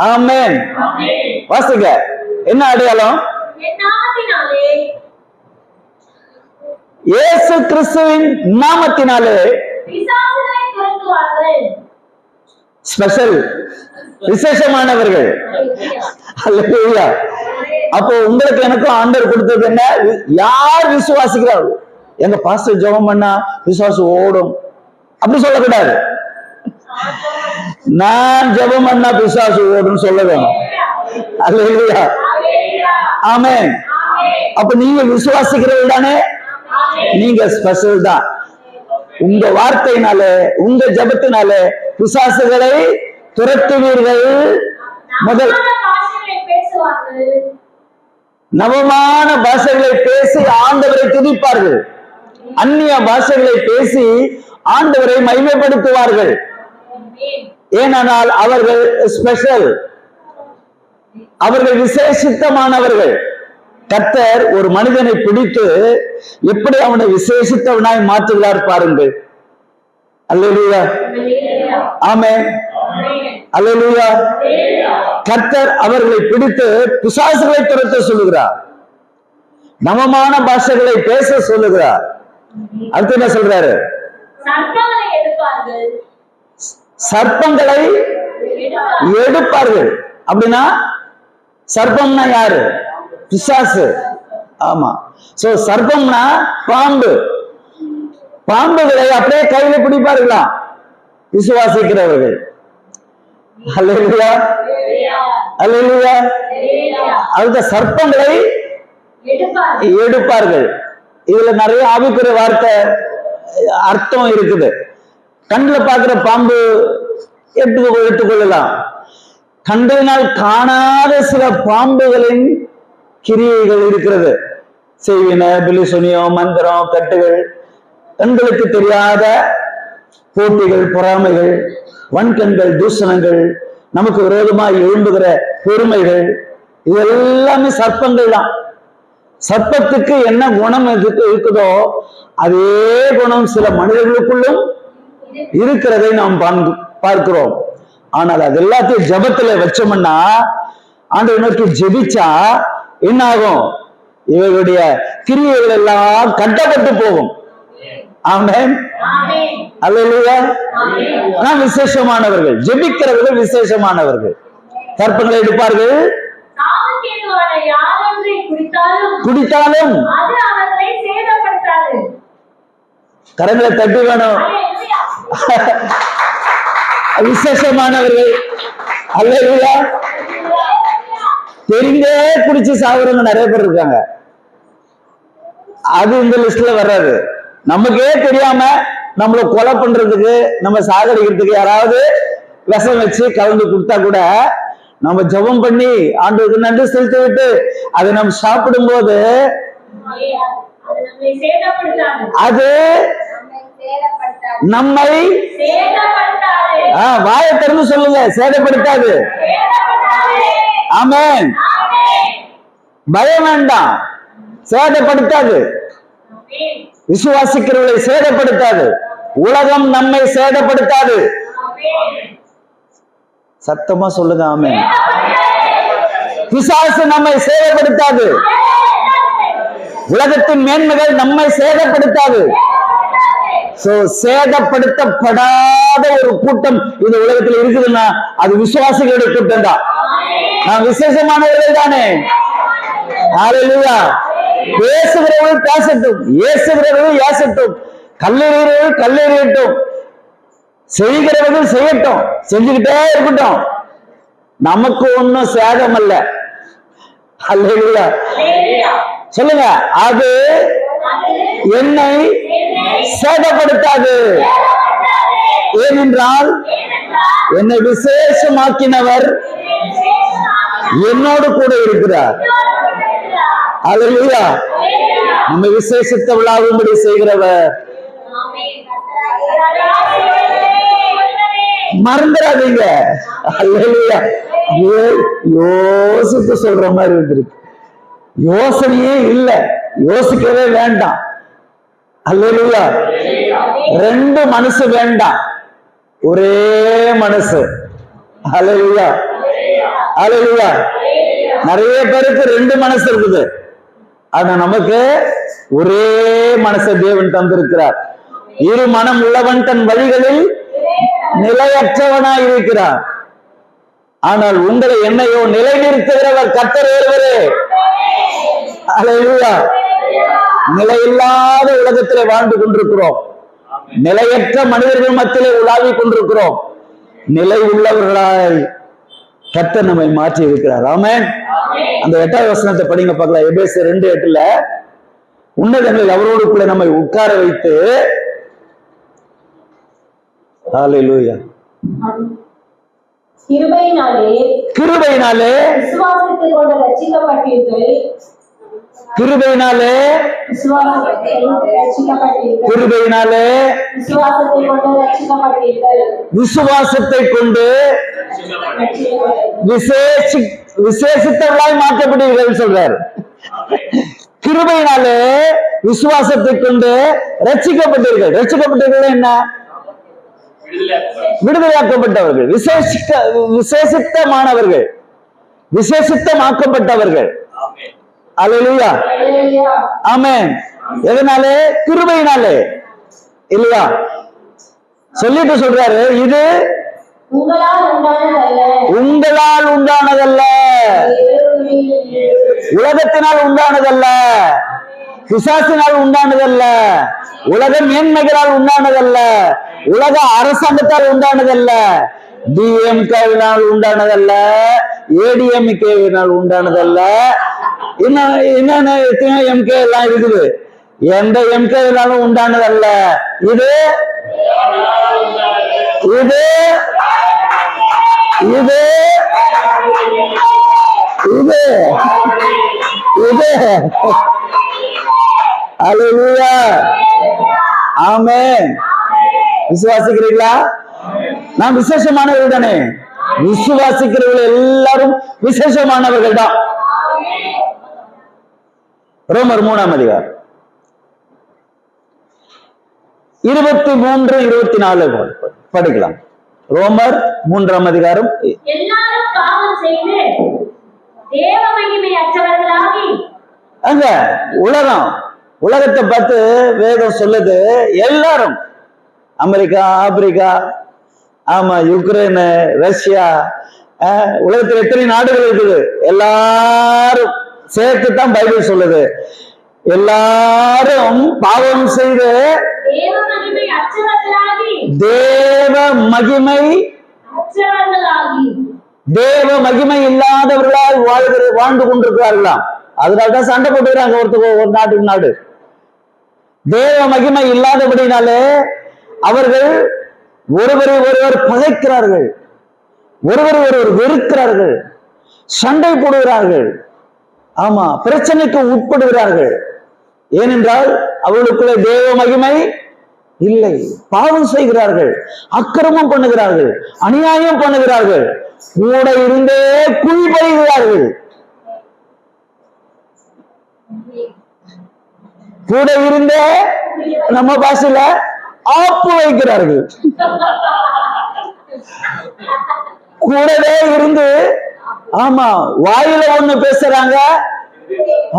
Speaker 1: ஆமென். வாசிங்க. என்ன அடையாளம்? இயேசு கிறிஸ்துவின் நாமத்தினாலே ஸ்பெஷல், விசேஷமானவர்கள். அல்லேலூயா. அப்போ உங்களுக்கு எனக்கும் ஆண்டவர் கொடுத்தது என்ன? யார் விசுவாசிக்கிறார்? எங்க பாஸ்டர் ஜெபம் பண்ணா விசுவாசம் ஓடும் அப்படி சொல்லக்கூடாது. நான் ஜெபம் பண்ணா விசுவாசம் ஓடும் சொல்ல வேணும். அல்லேலூயா, ஆமென். அப்ப நீங்க விசுவாசிக்கிறவர்கள் தானே? நீங்க ஸ்பெஷல் தான். உங்க வார்த்தையினாலே, உங்க ஜெபத்தினாலே பிசாசுகளை துரத்துவீர்கள். முதல் நவமான பாஷைகளை பேசி ஆண்டவரை துதிப்பார்கள், அந்நிய பாஷைகளை பேசி ஆண்டவரை மகிமைப்படுத்துவார்கள். ஏனென்றால் அவர்கள் ஸ்பெஷல், அவர்கள் விசேஷித்தமானவர்கள். கர்த்தர் ஒரு மனிதனை பிடித்து எப்படி அவனை விசேஷித்தவனாய் மாற்றுகிறார் பாருங்கள். அல்லேலூயா, ஆமென், அல்லேலூயா. கர்த்தர் அவர்களை பிடித்து பிசாசுகளை துரத்த சொல்லுகிறார், நவமான பாஷைகளை பேச சொல்லுகிறார். அடுத்து என்ன சொல்றாரு? சர்ப்பங்களை எடுப்பார்கள். அப்படின்னா சர்ப்பம்னா யாரு? பிசாசு. ஆமா. சோ சர்ப்பம்னா பாம்பு. பாம்புகளை அப்படியே கையில பிடிப்பார்களா விசுவாசிக்கிறவர்கள். அல்லேலூயா, அல்லேலூயா. அந்த சர்ப்பங்களை எடுப்பார்கள். இதுல நிறைய ஆவிக்குரிய வார்த்தை அர்த்தம் இருக்குது. கண்ணில் பார்க்கிற பாம்பு எடுத்துக்கொள்ளலாம். கண்களினால் காணாத சில பாம்புகளின் கிரியைகள் இருக்கிறது. செய்வின, பிலிசுனியம், மந்திரம், கட்டுகள், கண்களுக்கு தெரியாத போட்டிகள், பொறாமைகள், வன்கண்கள், தூஷணங்கள், நமக்கு விரோதமாக எழும்புகிற பெருமைகள், இது எல்லாமே சர்ப்பங்கள் தான். சர்ப்பத்துக்கு என்ன குணம் இருக்குதோ அதே குணம் சில மனிதர்களுக்குள்ளும் இருக்கிறதை நாம் பார்க்கிறோம். ஆனால் அது எல்லாத்தையும் ஜெபத்துல வச்சோம்னா, ஆண்டவரை நோக்கி ஜெபிச்சா என்ன ஆகும்? இவர்களுடைய கிரியைகள் எல்லாம் கட்டப்பட்டு போகும். ஆமென், அல்லேலூயா. விசேஷமானவர்கள், ஜெபிக்கிறவர்கள் விசேஷமானவர்கள். சர்ப்பங்களை எடுப்பார்கள், குடித்தாலும் கரங்களை தட்டி வேணும். விசேஷமானவர்கள், அல்லேலூயா. தெரிந்தே குடிச்சு சாகுறவங்க நிறைய பேர் இருக்காங்க. அது இந்த லிஸ்ட்ல வர்றாது. நமக்கே தெரியாம நம்மள கொலை பண்றதுக்கு, நம்ம சாகடிக்கிறதுக்கு யாராவது விஷம் வச்சு கலந்து கொடுத்தா கூட நம்ம ஜெபம் பண்ணி ஆண்டவருக்கு நன்றி செலுத்தி விட்டு அதை நம்ம சாப்பிடும் போது அது நம்மை வாயை திறந்து சொல்லுங்க, சேதப்படுத்தாது. ஆமென். பயம் வேண்டாம், சேதப்படுத்தாது. விசுவாசிக்கிறவர்களை சேதப்படுத்தாது. உலகம் நம்மை சேதப்படுத்தாது. சத்தமா சொல்லுங்க, ஆமென். பிசாசு நம்மை சேதப்படுத்தாது. உலகத்தின் மேன்மைகள் நம்மை சேதப்படுத்தாது. சேதப்படுத்தப்படாத ஒரு கூட்டம் இந்த உலகத்தில் இருக்குதுன்னா அது விசுவாசிகளுடைய கூட்டம் தான். நான் விசேஷமானவர்கள் தானே. ஹல்லேலூயா. பேசுகிறவர்கள் பேசட்டும், ஏசுகிறவர்கள் ஏசட்டும், கல்லெறிகிறவர்கள் கல்லெறியட்டும், செய்கிறவர்கள் செய்யட்டும், செஞ்சுக்கிட்டே இருக்கட்டும். நமக்கு ஒன்னும் சேதம் அல்ல. ஹல்லேலூயா. சொல்லுங்க, அது என்னை சேதப்படுத்தாது. ஏனென்றால் என்னை விசேஷமாக்கினவர் என்னோடு கூட இருக்கிறார். அல்லேலூயா. நம்ம விசேஷத்தை விழாவும்படி செய்கிறவர். மறந்துடாதீங்க. அல்லேலூயா. யோசித்து சொல்ற மாதிரி இருந்திருக்கு. யோசனையே இல்லை, யோசிக்கவே வேண்டாம். அல்லேலூயா. ரெண்டு மனசு வேண்டாம், ஒரே மனசு. அல்லேலூயா, அல்லேலூயா. நிறைய பேருக்கு ரெண்டு மனசு இருக்குது. ஆனா நமக்கு ஒரே மனசை தேவன் தந்திருக்கிறார். இரு மனம் உள்ளவன் தன் வழிகளில் நிலையற்றவனாய் இருக்கிறார். ஆனால் உங்களை என்னையோ நிலைநிறுத்துகிறவர் கர்த்தர் ஒருவரே. அல்லேலூயா. நிலையில்லாத உலகத்திலே வாழ்ந்து கொண்டிருக்கிறோம். நிலையற்ற மனிதர்கள் மத்தியிலே உலாவிக் கொண்டிருக்கிறோம். நிலை உள்ளவர்களாய் கர்த்தர் நம்மை மாற்றி இருக்கிறார். ஆமென். அந்த 8வது வசனத்தை படிங்க பார்க்கலாம். எபேசியர் 2:8 உன்னதங்களில் அவரோடு கூட நம்மை உட்கார வைத்து, ஹல்லேலூயா, கிருபையினாலே
Speaker 2: விசுவாசத்தை கொண்டு ரட்சிக்கப்பட்டீர்கள்.
Speaker 1: கிருபையினாலே கிருபையினாலே விசுவாசத்தை கொண்டு விசேஷித்தவர்களாய் மாற்றப்படுவீர்கள் சொல்றார். கிருபையினாலே விசுவாசத்தை கொண்டு ரட்சிக்கப்பட்டீர்கள். ரட்சிக்கப்பட்டீர்கள் என்ன? விடுதலையாக்கப்பட்டவர்கள், விசேஷித்தமானவர்கள், விசேஷித்தமாக்கப்பட்டவர்கள். அல்லேலூயா, ஆமென். எதனாலே? கிருபையினாலே. இல்லையா? சொல்லிட்டு சொல்றாரு, இது உங்களால் உண்டானதல்ல, உலகத்தினால் உண்டானதல்ல, பிசாசினால் உண்டானதல்ல, உலக மேன்மைகளால் உண்டானதல்ல, உலக அரசாங்கத்தால் உண்டானதல்ல, டிஎம்கேவினால் உண்டானதல்ல, ஏடிஎம்கேவினால் உண்டானதல்ல. என்னென்ன எத்தனை எம்கே எல்லாம் இருக்குது, எந்த எம்கேவினாலும் உண்டானதல்ல. இது இது இது இது இது அல்லேலூயா, ஆமென். விசுவாசிக்கிறீங்களா? நான் விசேஷமானவர்கள் தானே? விசுவாசிக்கிறவர்கள் எல்லாரும் விசேஷமானவர்கள் தான். ரோமர் 3ஆம் அதிகாரம் 23, 24 படிக்கலாம். ரோமர் 3ஆம் அதிகாரம்.
Speaker 2: எல்லாரும் பாவம் செய்து தேவ மகிமை அற்றவர்களாகி,
Speaker 1: அங்க உலகத்தை பார்த்து வேதம் சொல்லுது, எல்லாரும், அமெரிக்கா, ஆப்பிரிக்கா, ஆமா, யுக்ரைன், ரஷ்யா, உலகத்தில் எத்தனை நாடுகள் இருக்குது, எல்லாரும் சேர்த்துதான் பைபிள் சொல்லுது. எல்லாரும் பாவம் செய்து
Speaker 2: தேவ மகிமை அற்றவர்களாகி,
Speaker 1: தேவ மகிமை இல்லாதவர்களால் வாழ்ந்து கொண்டிருக்கிறார்களாம். அதனால்தான் சண்டை போட்டுக்கிறாங்க ஒரு நாட்டுக்கு நாடு. தேவ மகிமை இல்லாதபடினாலே அவர்கள் ஒருவரை ஒருவர் பகைக்கிறார்கள், ஒருவரை ஒருவர் வெறுக்கிறார்கள், சண்டை போடுகிறார்கள், ஆமா, பிரச்சனைக்கு உட்படுகிறார்கள். ஏனென்றால் அவர்களுக்குள்ள தேவ மகிமை இல்லை. பாவம் செய்கிறார்கள், அக்கிரமம் பண்ணுகிறார்கள், அநியாயம் பண்ணுகிறார்கள், கூட இருந்தே குழி பறிகிறார்கள், கூட இருந்தே நம்ம பாஷையில ஆப்பு வைக்கிறார்கள், கூடவே இருந்து, ஆமா, வாயில ஒண்ணு பேசுறாங்க,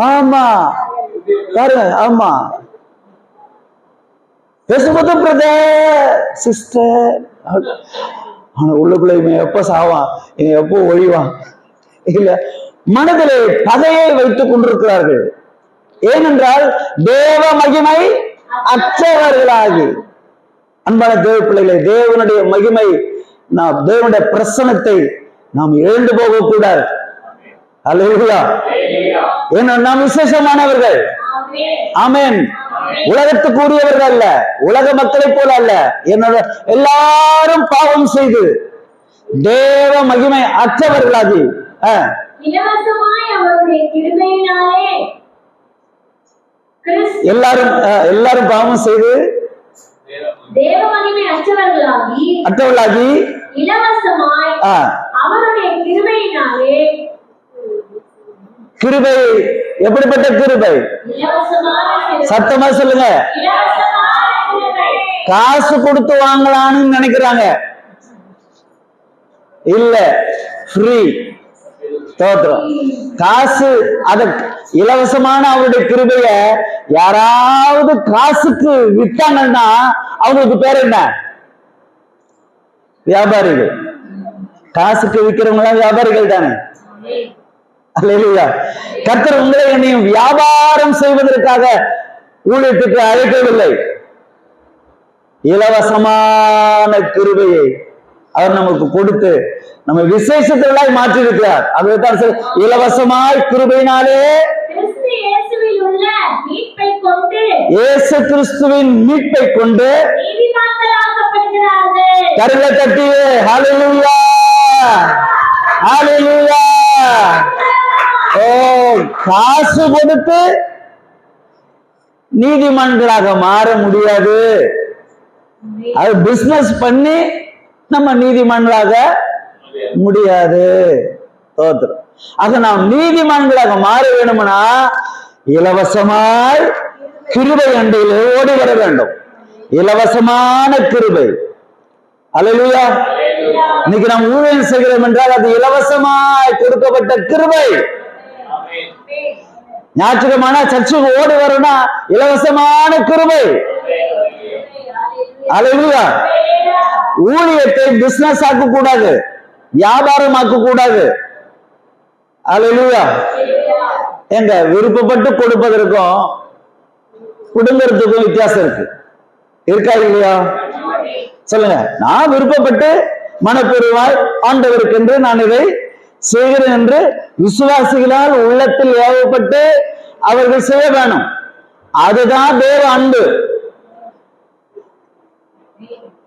Speaker 1: ஆமா பாருங்க, ஆமா, பேசும்போது பிரதர் சிஸ்டர், ஆனா உள்ளுக்குள்ள இவன் எப்ப சாவான், இவன் எப்போ ஒழிவான், இல்ல மனதிலே பகையை வைத்துக் கொண்டிருக்கிறார்கள். ஏனென்றால் தேவ மகிமை அற்றவர்களாகி. அன்பான தேவ பிள்ளைகளை, தேவனுடைய மகிமை, நாம் தேவனுடைய பிரசனத்தை நாம் இழந்து போக கூடாது. அல்லேலூயா. ஏன்னா நாம் விசேஷமானவர்கள். ஆமென். உலகத்துக்குரியவர்கள் அல்ல, உலக மக்களை போல அல்ல. என்னோட எல்லாரும் பாவம் செய்து தேவ மகிமை அற்றவர்களாகி எல்லாரும் பாவம் செய்து
Speaker 2: தேவ மகிமை
Speaker 1: அற்றவர்களாகி
Speaker 2: இலவசமாய் அவருடைய கிருபையினாலே.
Speaker 1: கிருபை எப்படிப்பட்ட கிருபை? சத்தமா சொல்லுங்க. காசு கொடுத்து வாங்கலான்னு நினைக்கிறாங்க, இல்ல, ஃப்ரீ. தோற்றம் காசு, அத இலவசமான அவருடைய கிருபைய யாராவது காசுக்கு விட்டாங்கன்னா அவங்களுக்கு பேர் என்ன? வியாபாரிகள். காசுக்கு விற்கிறவங்க வியாபாரிகள் தானே? அல்லேலூயா. கர்த்தர் உங்களை என்னையும் வியாபாரம் செய்வதற்காக ஊழியத்துக்கு அழைக்கவில்லை. இலவசமான கிருபையை அவர் நமக்கு கொடுத்து நம்ம விசேஷத்திலாய் மாற்றி இருக்கிறார். அதுதான் இலவசமாய் கிருபையினாலே இயேசு கிறிஸ்துவின் மீட்பை கொண்டு கரங்களை தட்டி ஹல்லேலூயா, ஹல்லேலூயா. ஓ, காசு கொடுத்து நீதிமன்றாக மாற முடியாது. அது பிசினஸ் பண்ணி நம்ம நீதிமன்றாக முடியாது. ஆக நாம் நீதிமன்றாக மாற வேண்டும்னா இலவசமாய் கிருபை அண்டையில் ஓடி வர வேண்டும். இலவசமான கிருபை. அல்லேலூயா. இன்னைக்கு நாம் ஊழியம் செய்கிறோம் என்றால் அது இலவசமாய் கொடுக்கப்பட்ட கிருபை. ஞாயிற்றுக்கிழமான சர்ச்சுக்கு ஓடி வரணும்னா இலவசமான கிருபை. அல்லேலூயா. ஊழியத்தை பிசினஸ் ஆக்க கூடாது, வியாபாரம் ஆக்க கூடாது. அல்லேலூயா. எங்க விருப்பப்பட்டு கொடுப்பதற்கும் புடுங்கிறதுக்கும் வித்தியாசம் இருக்கு. இருக்கா இல்லையா? சொல்லுங்க. நான் விருப்பப்பட்டு மனப்பூர்வமாய் ஆண்டவருக்கு என்று நான் இதை செய்கிறேன் என்று விசுவாசிகளால் உள்ளத்தில் ஏவப்பட்டு அவர்கள் செய்ய வேணும். அதுதான் தேவ அன்பு.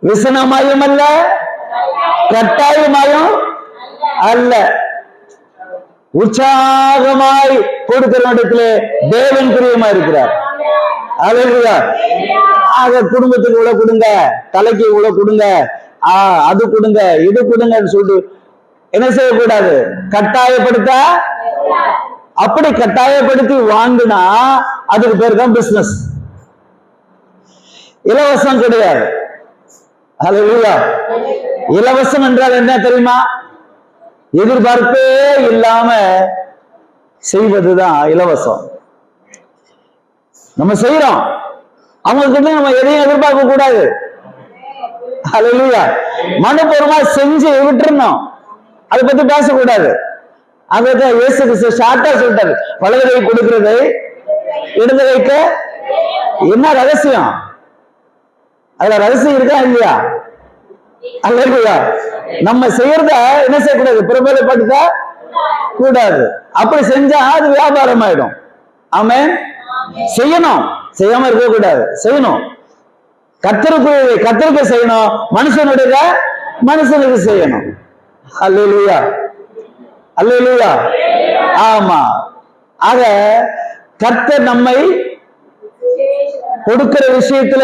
Speaker 1: விசனமாயும் அல்ல, கட்டாயமாயும் அல்ல. உற்சாகமாய் கொடுக்கிற இடத்திலே தேவன் பிரியமா இருக்கிறார். அல்லேலூயா. ஆக குடும்பத்துக்கு இவ்வளவு கொடுங்க, தலைக்கு இவ்வளவு கொடுங்க, அது கொடுங்க, இது கொடுங்கன்னு சொல்லிட்டு என்ன செய்யக்கூடாது? கட்டாயப்படுத்த. அப்படி கட்டாயப்படுத்தி வாங்கினா அதுக்கு பேர் தான் பிசினஸ். இலவசம் கிடையாது. அல்லேலூயா. இலவசம் என்றால் என்ன தெரியுமா? எதிர்பார்ப்பே இல்லாம செய்வதுதான் இலவசம். நம்ம செய்யறோம், அவங்க கிட்ட நம்ம எதையும் எதிர்பார்க்க கூடாது. அல்லேலூயா. மனப்பூர்வமா செஞ்சு விட்டுறணும், அதை பத்தி பேசக்கூடாது. அதான் இயேசு கிறிஸ்து ஷார்ட்டா சொல்லிட்டாரு, வலது கை கொடுக்கிறது இடது கைக்க. என்ன ரகசியம்? அதுல ரகசியம் இருக்கா இல்லையா? அல்லேலூயா. நம்ம செய்யறத என்ன செய்யக்கூடாது? பிரபலப்படுத்த கூடாது. அப்படி செஞ்சா அது வியாபாரம் ஆயிடும். ஆமென். செய்யணும், செய்யாம இருக்க கூடாது, செய்யணும். கர்த்தருக்கு செய்யணும், மனுஷனுடைய மனுஷனுக்கு செய்யணும். அல்லேலூயா, அல்லேலூயா. ஆமா. ஆக கர்த்தர் நம்மை கொடுக்கிற விஷயத்துல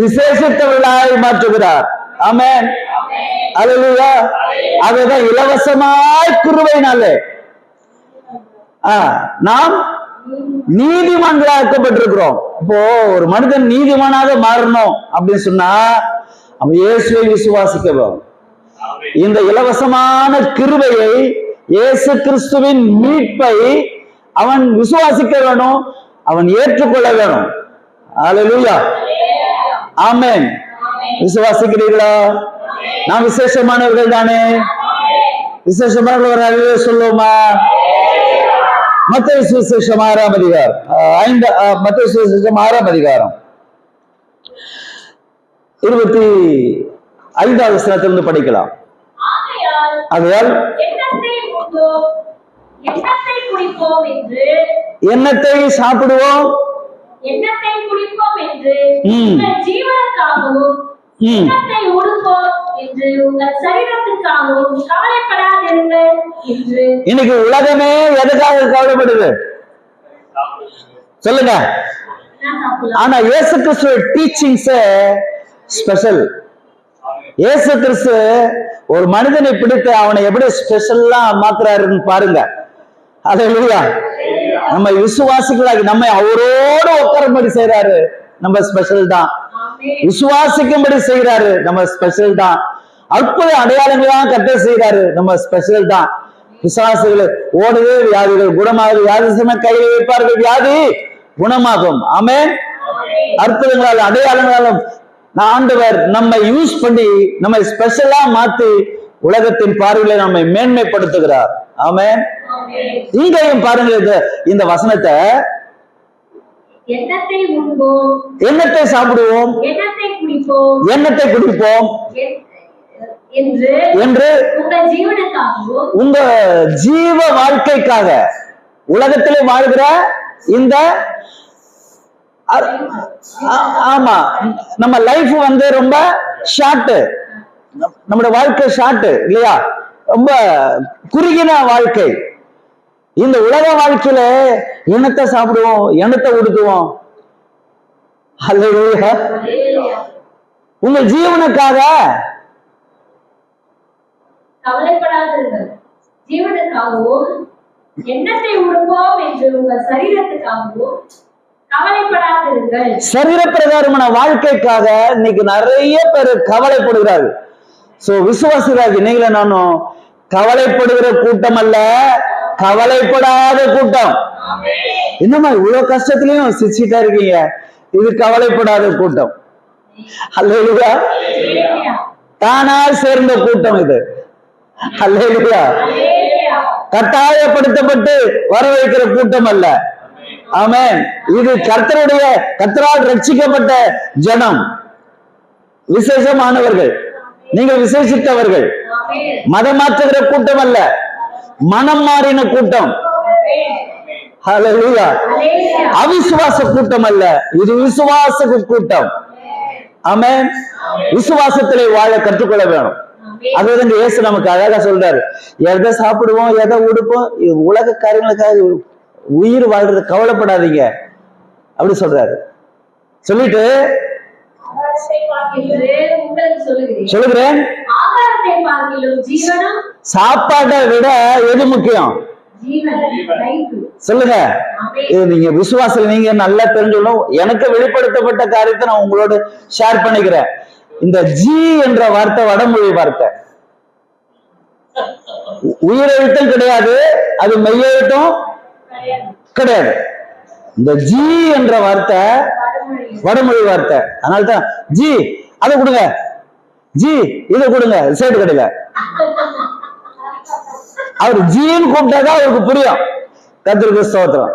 Speaker 1: விசேஷித்தவர்களாய் மாற்றுகிறார். ஆமென். அல்லேலூயா. அதுதான் இலவசமாய் கிருபையினாலே நாம் நீதிமான்களாக்கப்பட்டிருக்கிறோம். இப்போ ஒரு மனிதன் நீதிமானாக மாறணும் அப்படின்னு சொன்னா அவன் இயேசுவை விசுவாசிக்க வேண்டும். இந்த இலவசமான கிருபையை, இயேசு கிறிஸ்துவின் மீட்பை அவன் விசுவாசிக்க வேணும், அவன் ஏற்றுக்கொள்ள வேணும். அல்லேலூயா. ஆமென். விசுவாசிக்கிறீர்களா? நாம் விசேஷமானவர்கள் தானே? விசேஷமானவர்கள் சொல்லுவோமா? மத்தேயு சுவிசேஷம் 6ஆம் அதிகாரம், மத்தேயு சுவிசேஷம் 6ஆம் அதிகாரம் 25வது வசனத்திலிருந்து படிக்கலாம். ஆகையால் எண்ணத்தை சாப்பிடுவோம்,
Speaker 2: எண்ணத்தை குடிப்போம் என்று உங்கள் ஜீவனுக்காகவும் எண்ணத்தை உடுப்போம் என்று உங்கள் சரீரத்துக்காகவும் கவலைப்படாதிருங்கள் என்று.
Speaker 1: இன்னைக்கு உலகமே எதுக்காக கவலைப்படுது சொல்லுங்க? ஆனா இயேசு கிறிஸ்து டீச்சிங்ஸ் ஸ்பெஷல். இயேசு கிறிஸ்து ஒரு மனிதனை பிடித்து அவனை எப்படி ஸ்பெஷல்லா மாத்துறாருன்னு பாருங்க. அல்லேலூயா. நம்ம விசுவாசிகளாகி நம்மை அவரோடு உட்காரும்படி செய்யறாரு, நம்ம ஸ்பெஷல் தான். விசுவாசிக்கும்படி செய்யறாரு, நம்ம ஸ்பெஷல் தான். அற்புத அடையாளங்களாம் கட்ட செய்யறாரு, நம்ம ஸ்பெஷல் தான். விசுவாசிகள் ஓடுவே வியாதிகள் குணமாகுது, வியாதி கையில் வைப்பார்கள், வியாதி குணமாகும். ஆமென். அற்புதங்களாலும் அடையாளங்களாலும் ஆண்டவர் நம்மை யூஸ் பண்ணி நம்மை ஸ்பெஷலா மாத்தி உலகத்தின் பார்வையில நம்மை மேன்மைப்படுத்துகிறார். ஆமென். இங்கேயும் பாருங்க இந்த வசனத்தை,
Speaker 2: எண்ணத்தை உண்போம்,
Speaker 1: எண்ணத்தை சாப்பிடுவோம்,
Speaker 2: எண்ணத்தை குடிப்போம்,
Speaker 1: எண்ணத்தை குடிப்போம்
Speaker 2: என்று உங்கள் ஜீவனுக்காகவும்
Speaker 1: உங்க ஜீவ வாழ்க்கைக்காக உலகத்திலே வாழ்கிற இந்த ஆமா நம்ம லைஃப் வந்து ரொம்ப ஷார்ட், நம்முடைய வாழ்க்கை ஷார்ட் இல்லையா? ரொம்ப குறுகின வாழ்க்கை. இந்த உலக வாழ்க்கையில எண்ணத்தை சாப்பிடுவோம், எண்ணத்தை உடுத்துவோம். அல்லேலூயா. உங்கள் ஜீவனுக்காக
Speaker 2: கவலைப்படாதீர்கள், ஜீவனுக்காகவும் எண்ணத்தை உடுப்போம் என்று உங்கள் சரீரத்துக்காகவும் கவலைப்படாதீர்கள்.
Speaker 1: சரீர பிரகாரமான வாழ்க்கைக்காக இன்னைக்கு நிறைய பேர் கவலைப்படுகிறார்கள். சோ விசுவாசிகளாகி நீங்களும் நானும் கவலைப்படுகிற கூட்டம் அல்ல, கவலைப்படாத கூட்டம். என்னமா இவ்வளவு கஷ்டத்திலையும் சிரிச்சிட்டா இருக்கீங்க? இது கவலைப்படாத கூட்டம். அல்லேலூயா. தானா சேர்ந்த கூட்டம் இது. அல்லேலூயா. கட்டாயப்படுத்தப்பட்டு வர வைக்கிற கூட்டம் அல்ல. ஆமென். இது கர்த்தரால் ரட்சிக்கப்பட்ட ஜனம், விசேஷமானவர்கள், நீங்கள் விசேஷித்தவர்கள். மதம் மாற்றுகிற கூட்டம் அல்ல, மனம் மாறின கூட்டம். ஹல்லேலூயா. அவிசுவாச கூட்டம் அல்ல, இது விசுவாச கூட்டம். ஆமென். விசுவாசத்திலே வாழ கற்றுக்கொள்ள வேணும். அதுதான் இயேசு நமக்கு அழகா சொல்றாரு. எதை சாப்பிடுவோம், எதை உடுப்போம், உலக காரியங்களுக்காக உயிர் வாழ்றது கவலைப்படாதீங்க அப்படி சொல்றாரு. சொல்லிட்டு சொல்லுகிறேன், சாப்பாட்டை விட எது முக்கியம் சொல்லுங்க. இது நீங்க விசுவாசம் நீங்க நல்லா தெரிஞ்சுக்கணும். எனக்கு வெளிப்படுத்தப்பட்ட காரியத்தை நான் உங்களோட ஷேர் பண்ணிக்கிறேன். இந்த ஜி என்ற வார்த்தை வடமொழி வார்த்தை, உயிரெழுத்தும் கிடையாது, அது மெய்யெழுத்தும் கிடையாது. இந்த ஜி என்ற வார்த்தை வடமொழி வார்த்தை. அதனால்தான் ஜி அதை கொடுங்க, ஜி இதை கொடுங்க, சேட்டு கிடையில. அவர் ஜீன்னு கூப்பிட்டாதான் அவருக்கு புரியும். கர்த்தருக்கு ஸ்தோத்திரம்.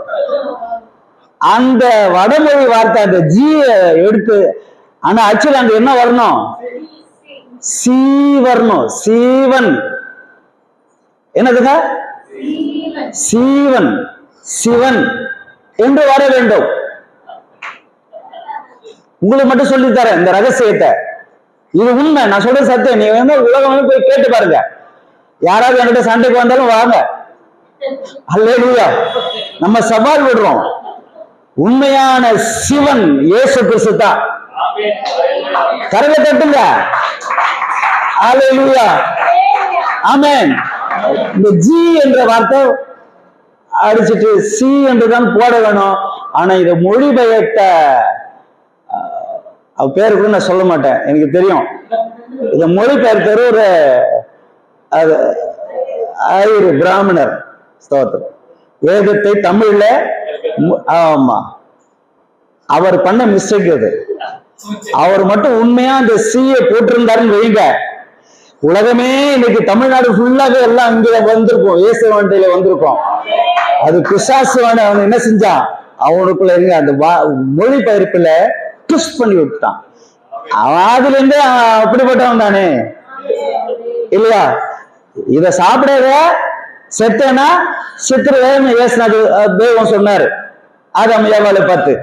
Speaker 1: அந்த வடமொழி வார்த்தை அந்த ஜி எடுத்து, ஆனா ஆக்சுவலி அங்க என்ன வரணும்? சி வரணும். சீவன் என்னதுங்க? சீவன், சிவன் என்று வர வேண்டும். உங்களுக்கு மட்டும் சொல்லி தரேன் இந்த ரகசியத்தை. இது உண்மை, நான் சொல்ற சத்தியம். நீ வந்து உலகம் போய் கேட்டு பாருங்க. யாராவது என்கிட்ட சண்டைக்கு வந்தாலும் வாங்க. அல்லேலூயா. நம்ம சவால் விடுறோம். உண்மையான சிவன் இயேசு கிறிஸ்து தான். கரங்களை தட்டுங்க. அல்லேலூயா. ஆமென். இந்த ஜி என்ற வார்த்தை அடிச்சுட்டு சி என்றுதான் போட வேணும். ஆனா இதை மொழிபெயர்த்த அவ பேரு கூட நான் சொல்ல மாட்டேன், எனக்கு தெரியும். இதை மொழிபெயர்த்தர் ஒரு பிராமணர். ஸ்தோத்திரம். வேதத்தை தமிழ்ல, ஆமா, அவர் பண்ண மிஸ்டேக் அது. அவர் மட்டும் உண்மையா அந்த சியை போட்டிருந்தாருன்னு வைங்க, உலகமே இன்னைக்கு தமிழ்நாடு ஃபுல்லாவே எல்லாம் இங்க வந்திருக்கும், இயேசு வண்டியில வந்திருக்கும். அது பிசாசுவான அவன் என்ன செஞ்சான், அவனுக்குள்ள இருங்க அந்த மொழிபெயர்ப்புல ட்விஸ்ட் பண்ணி விட்டான். அவன் அதுல இருந்து அப்படிப்பட்டவன் தானே இல்லையா? இத சாப்பிடாத செத்தனா செத்துருவேன்னு ஏசுனது தெய்வம் சொன்னாரு ஆதாம் ஏவாளை பார்த்து.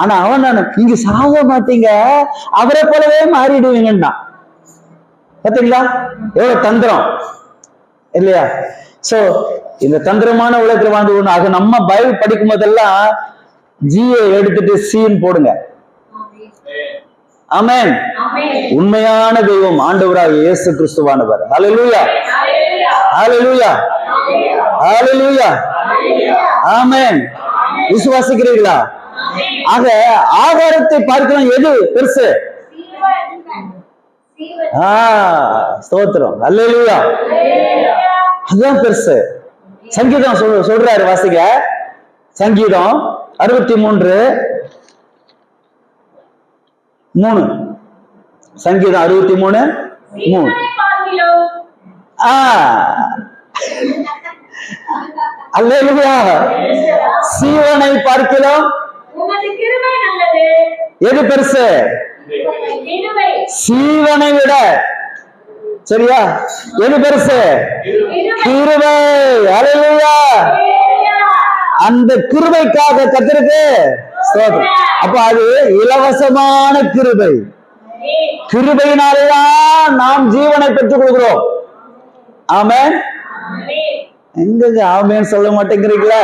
Speaker 1: ஆனா அவன் நீங்க சாக மாட்டீங்க, அவரை போலவே மாறிடுவீங்கன்னா. பாத்தீங்களா எவ்வளவு தந்திரம் இல்லையா? சோ இந்த தந்திரமான உலகத்தில் வாழ்ந்து ஒண்ணு. அது நம்ம பைபிள் படிக்கும் போதெல்லாம் ஜியை எடுத்துட்டு சீன் போடுங்க. ஆமென். உண்மையான தெய்வம் ஆண்டவராக இயேசு கிறிஸ்துவானவர். ஹல்லேலூயா, ஹல்லேலூயா, ஹல்லேலூயா. ஆமென். விசுவாசிக்கிறீர்களா? ஆக ஆகாரத்தை பார்க்கலாம் எது பெருசு? ஸ்தோத்திரம். ஹல்லேலூயா. அதுதான் பெருசு. சங்கீதம் சொல்றாரு, வாசிங்க. சங்கீதம் 63:3. சங்கீதம் 63:3. அல்லேலூயா. சீவனை பார்க்கலாம் எது பெருசு? சீவனை விட, சரியா, எது பெருசு? கிருபை. அல்லேலூயா. அந்த கிருபைக்காக கர்த்தருக்கு ஸ்தோத்திரம். அப்ப அது இலவசமான கிருபை. கிருபையினால்தான் நாம் ஜீவனை பெற்றுக் கொள்கிறோம். ஆமென். எங்க ஆமென் சொல்ல மாட்டேங்கிறீங்களா?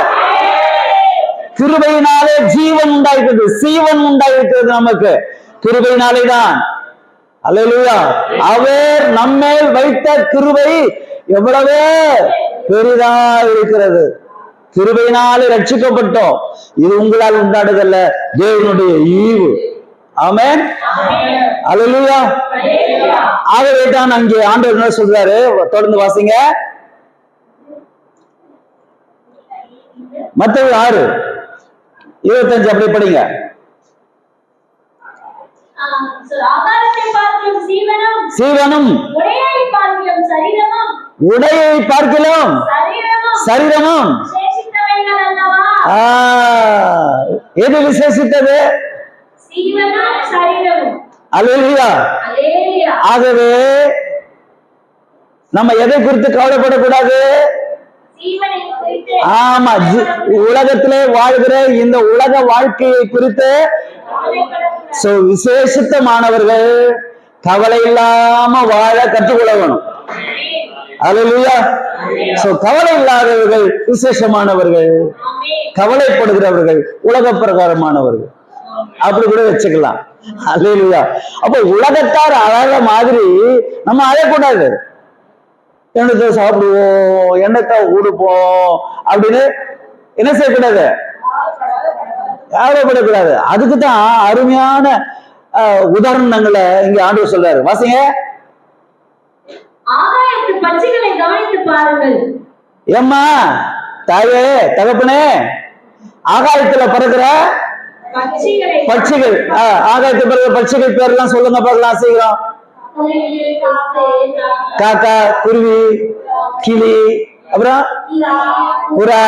Speaker 1: கிருபையினாலே ஜீவன் உண்டாயிட்டது, சீவன் உண்டாயிட்டது நமக்கு கிருபையினாலே தான். அல்லேலூயா. அவர் நம்மேல் வைத்த கிருபை எவ்வளவு பெரிதா இருக்கிறது. கிருபையினாலே ரட்சிக்கப்பட்டோம். இது உங்களால் உண்டானதல்ல, தேவனுடைய ஈவு. ஆமென். அல்லேலூயா. ஆகவே தான் அங்கே ஆண்டவர் என்ன சொல்றாரு, தொடர்ந்து வாசிங்க. மத்தேயு 6:25 அப்படி படிங்க. சீவனும் உடையை பார்க்கலாம் சரீரமும் எது விசேஷித்தது?
Speaker 2: சீவனும் சரீரமும்.
Speaker 1: அல்லேலூயா. ஆகவே நம்ம எதை குறித்து கவலைப்படக்கூடாது? ஆமா, உலகத்திலே வாழ்கிற இந்த உலக வாழ்க்கையை குறித்து விசேஷித்தமானவர்கள் கவலை இல்லாம வாழ கற்றுக்கொள்ள வேணும். அல்லேலூயா. கவலை இல்லாதவர்கள் விசேஷமானவர்கள், கவலைப்படுகிறவர்கள் உலக பிரகாரமானவர்கள், அப்படி கூட வச்சுக்கலாம். அல்லேலூயா. அப்ப உலகத்தார் அழக மாதிரி நம்ம அழக்கூடாது. எண்ணத்தை சாப்பிடுவோம், எண்ணத்தை ஊடுப்போம் அப்படின்னு என்ன செய்யக்கூடாது? கவலைப்படக்கூடாது. அதுக்குதான் அருமையான உதாரணங்களை இங்க ஆண்டவர் சொல்றாரு. வாசிங்க.
Speaker 2: ஆகாயத்து பட்சிகளை கவனித்து பாருங்கள்.
Speaker 1: ஏம்மா தாயே, தகப்பனே, ஆகாயத்துல பறக்கிற பட்சிகள், ஆகாயத்துல பறக்கிற பட்சிகள் பேர்லாம் சொல்லுங்க பார்க்கலாம் சீக்கிரம். காக்கா, குருவி, கிளி, அப்புறம் புறா,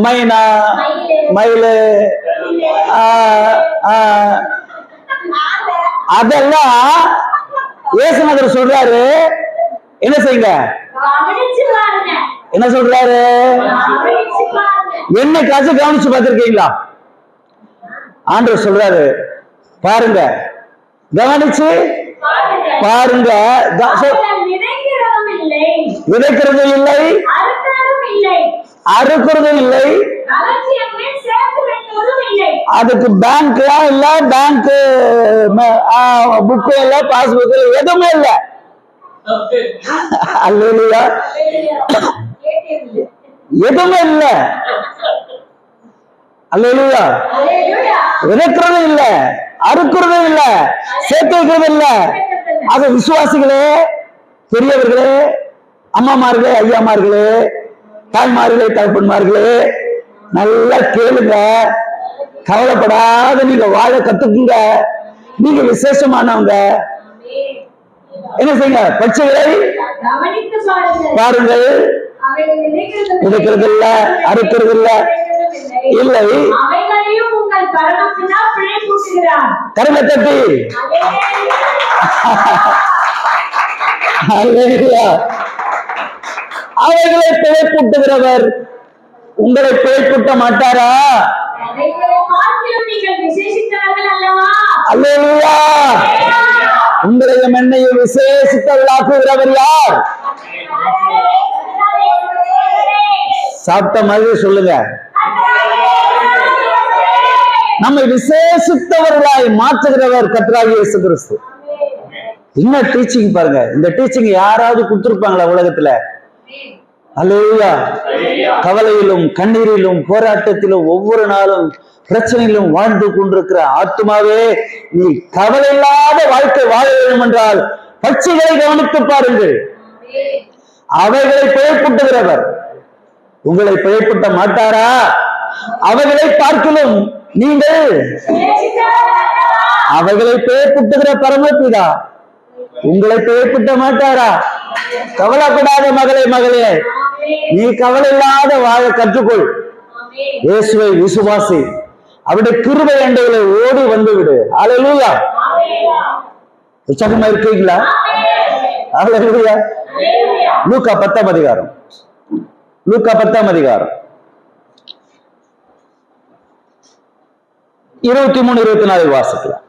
Speaker 1: மைனா, மயிலு, அதெல்லாம் இயேசுநாதர் சொல்றாரு. என்ன செய்யுங்க? என்ன சொல்றாரு? என்னைக்காச்சும் கவனிச்சு பார்த்திருக்கீங்களா? ஆண்டவர் சொல்றாரு, பாருங்க, கவனிச்சு பாருங்க. விதைக்கிறதும் இல்லை, அறுக்கிறதும் இல்லை, அதுக்கு பேங்க்லாம் இல்ல, பேங்க் புக்கு இல்ல, பாஸ்புக் எதுவுமே இல்ல. அல்லேலூயா. எதுவுமே இல்ல. அல்லேலூயா. விதைக்கிறதும் இல்ல, அறுக்கிறதும் இல்ல, சேர்த்து வைக்கிறதும் இல்ல. அது விசுவாசிகளே, பெரியவர்களே, அம்மாமார்களே, ஐயாமார்களே, தாய்மார்களே, தகப்பன்மார்களே, நல்லா கேளுங்க. கவலைப்படாத நீங்க வாழ கத்துக்குங்க. நீங்க விசேஷமானவங்க. என்ன செய்யுங்க? பட்சிகளை பாருங்கள். விதைக்கிறது இல்ல, அறுக்கிறது இல்ல, இல்லை. கருமை தட்டி அவைகளை பிழைப்பூட்டுகிறவர் உங்களை பிழைப்பூட்ட மாட்டாரா? அல்லேலூயா. உங்களையும் என்னையும் விசேஷித்தவர்களாக்குகிறவர் யார்? சாப்பிட்ட மாதிரி சொல்லுங்க. நம்மை விசேஷித்தவர்களாய் மாற்றுகிறவர் கர்த்தராகிய இயேசு கிறிஸ்து. என்ன டீச்சிங் பாருங்க. இந்த டீச்சிங் யாராவது கொடுத்திருப்பாங்களா உலகத்துல? அல்லேலூயா. கவலையிலும் கண்ணீரிலும் போராட்டத்திலும் ஒவ்வொரு நாளும் பிரச்சனையிலும் வாழ்ந்து கொண்டிருக்கிற ஆத்துமாவே, நீ கவலை இல்லாத வாழ்க்கை வாழ வேண்டும் என்றால் பட்சிகளை கவனித்து பாருங்கள். அவைகளை பிழைப்பூட்டுகிறவர் உங்களை பிழைப்பூட்ட மாட்டாரா? அவைகளை பார்க்கலும் நீங்கள் அவைகளை பிழைப்பூட்டுகிற பரமபிதா உங்களை பிழைப்பூட்ட மாட்டாரா? கவலைப்படாத மகளே, மகளே, நீ கவலை இல்லாத வாழ கற்றுக்கொள். இயேசுவை விசுவாசி. அவருடைய கிருபை அண்டைகளை ஓடி வந்து விடு. அல்லேலூயா. உற்சாகமா இருக்கீங்களா? அல்லேலூயா. லூக்கா 10ஆம் அதிகாரம், லூக்கா 10ஆம் அதிகாரம் 23, 24 வாசிக்கலாம்.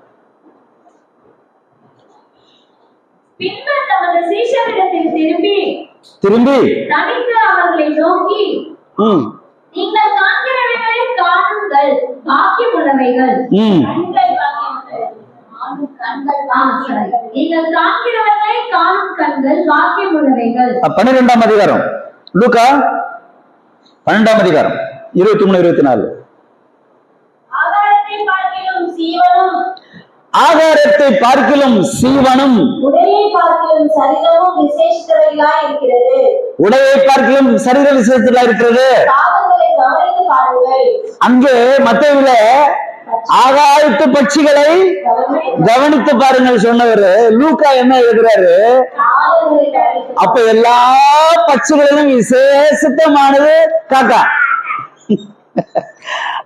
Speaker 1: திரும்பி
Speaker 2: தனித்து அவர்களை நோக்கி, நீங்கள் காண்கிறவைகளை காணுங்கள், பாக்கியமுள்ளவைகள். நீங்கள் காண்கிறவர்களை காணும் கண்கள் பாக்கியமுள்ளவைகள்.
Speaker 1: 12ஆம் அதிகாரம், லூக்கா 12ஆம் அதிகாரம் 23, 24. ஆகாரத்தை பார்க்கிலும் சீவனும்
Speaker 2: உடையை பார்க்கிலும் சரீரமும் விசேஷித்தவைகளாய் இருக்கிறது.
Speaker 1: உடையை பார்க்கிலும் சரீர விசேஷத்திலாய் இருக்கிறது.
Speaker 2: பாவங்களை கவனித்து பாருங்கள்.
Speaker 1: அங்கே மத்தேயுவில ஆகாயத்து பட்சிகளை கவனித்து பாருங்கள் சொன்னவர் லூக்கா என்ன எழுதுறாரு? அப்ப எல்லா பட்சிகளிலும் விசேஷமானது காக்கா.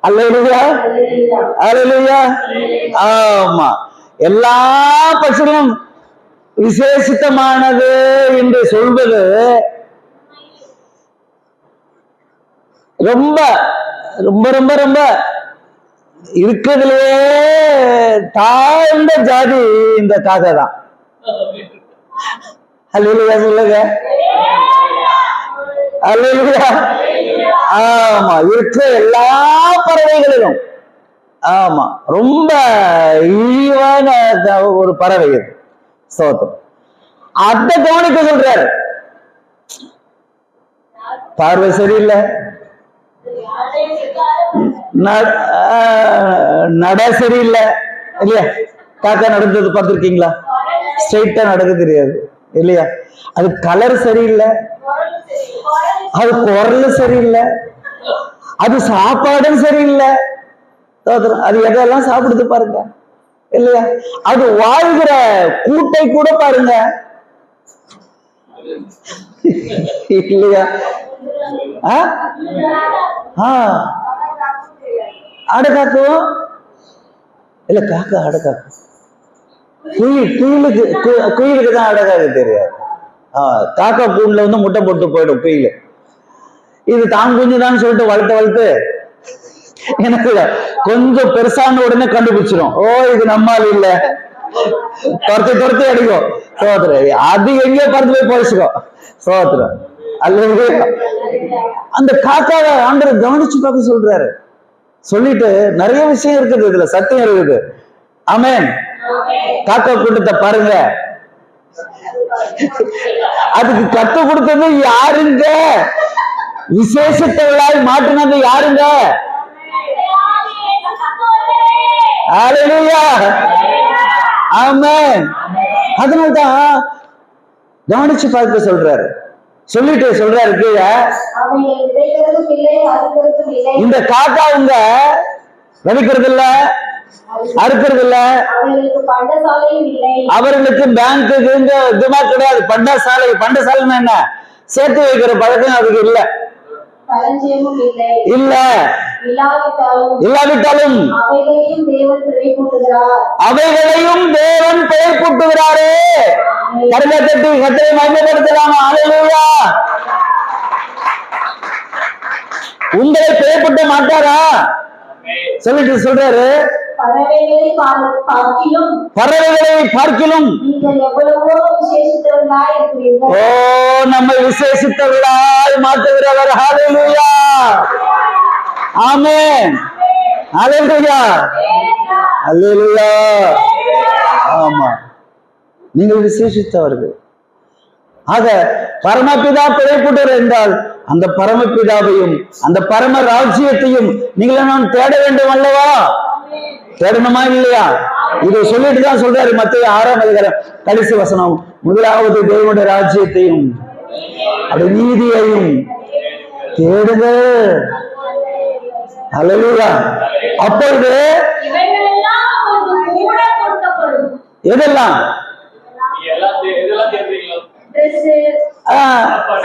Speaker 1: அல்லேலூயா, அல்லேலூயா. ஆமா, எல்லா பட்சங்களும் விசேஷித்தமானது என்று சொல்வது ரொம்ப ரொம்ப ரொம்ப ரொம்ப இருக்கிறதுலயே தாழ்ந்த ஜாதி இந்த காக்கை தான். அல்லேலூயா சொல்லுங்க, அல்லேலூயா. ஆமா, இருக்கிற எல்லா பறவைகளிலும் ஆமா ரொம்ப இழிவான ஒரு பறவை இது. ஸ்தோத்திரம். அதை கவனிக்க சொல்றாரு. பார்வை சரியில்லை, நட சரியில்லை இல்லையா? காக்கா நடந்தது பார்த்திருக்கீங்களா? ஸ்ட்ரெயிட்டா நடக்க தெரியாது இல்லையா? அது கலர் சரியில்லை, அது குரல் சரியில்லை, அது சாப்பாடும் சரியில்லை. அது எதெல்லாம் சாப்பிடுது பாருங்க இல்லையா? அது வாழ்கிற கூட்டை கூட பாருங்க இல்லையா? ஆடு காக்கும் இல்ல, காக்கா ஆடு காக்கும். குயிலுக்கு தான் ஆடு காக்க தெரியாது. காக்கா கூண்டுல வந்து முட்டை போட்டு போயிடும் குயில். இது தான் குஞ்சுதான் சொல்லிட்டு வளர்த்து எனக்கு கொஞ்சம் பெருசான உடனே கண்டுபிடிச்சிடும். ஓ, இது நம்மால் இல்ல, துரத்தி அடிக்கும். சோதரம் அது எங்கேயோ பறந்து போய் போயிச்சுக்கோ. சோதரம் அல்ல. அந்த காக்காவை ஆண்டவர் கவனிச்சு பார்க்க சொல்றாரு. சொல்லிட்டு நிறைய விஷயம் இருக்குது, இதுல சத்தியம் இருக்குது. ஆமென். காக்கா கூட்டத்தை பாருங்க, அதுக்கு கத்து கொடுத்தது யாருங்க? விசேஷத்தவளாய் மாற்றினது யாருங்க? அல்லேலூயா, ஆமென். அதனால்தான் கவனிச்சு பார்க்க சொல்றாரு. சொல்லிட்டு சொல்றாரு கீழே, இந்த காக்கா உங்க விதைக்கிறது இல்ல, அறுக்கிறது இல்ல, அவர்களுக்கு பேங்க்கு இதுமா கிடையாது. பண்டசாலைன்னா என்ன? சேர்த்து வைக்கிற பழக்கம் அதுக்கு இல்ல இல்ல. இல்லாவிட்டாலும் அவைகளையும் தேவன் பெயர் கூட்டுகிறாரே. கருணை தட்டி கத்தரை மகிமைப்படுத்தலாம். அல்லேலூயா. உங்களை பெயர்பட்ட மாட்டாரா? சொல்லிட்டு சொல்றாரு, பறவைகளை பார்க்கிலும் ஓ நம்மை விசேஷித்தவர்களாய் மாற்றுகிறவர். ஹல்லேலூயா, ஆமென். ஹல்லேலூயா, ஹல்லேலூயா. ஆமா, நீங்கள் விசேஷித்தவர்கள். ஆக பரமபிதா பிழைப்புட்டர் என்றால் அந்த பரமபிதாவையும் அந்த பரம ராஜ்யத்தையும் நீங்கள் நான் தேட வேண்டும் அல்லவா? தேடணுமா இல்லையா? இதை சொல்லிட்டு தான் சொல்றாரு மத்தேயு 6ஆம் அதிகாரம் கடைசி வசனம். முதலாவது தேவனுடைய ராஜ்யத்தையும் அது நீதியையும் தேடுங்க. அல்லேலூயா. அப்பொழுது எதெல்லாம்?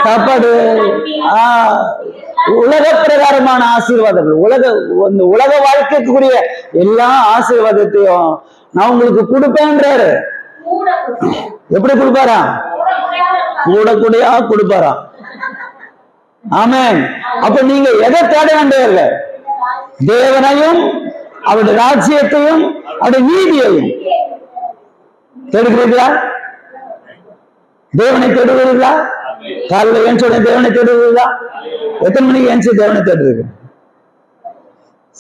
Speaker 1: சாப்பாடு, உலக பிரகாரமான ஆசீர்வாதங்கள், உலக வாழ்க்கைக்குரிய எல்லா ஆசீர்வாதத்தையும் நான் உங்களுக்கு கொடுப்பேன்றாரு. எப்படி கொடுப்பாராம்? கூடையா கொடுப்பாராம். ஆமென். அப்ப நீங்க எதை தேட வேண்டியதில்லை? தேவனையும் அவருடைய ராஜ்யத்தையும் அவருடைய நீதியையும் தேடுகிறீர்களா? தேவனை தேடுவீர்களா? காலையில் ஏன்சோட தேவனை தேடுவீர்களா? எத்தனை மணிக்கு ஏன்ச்சு தேவனை தேடுறீங்க?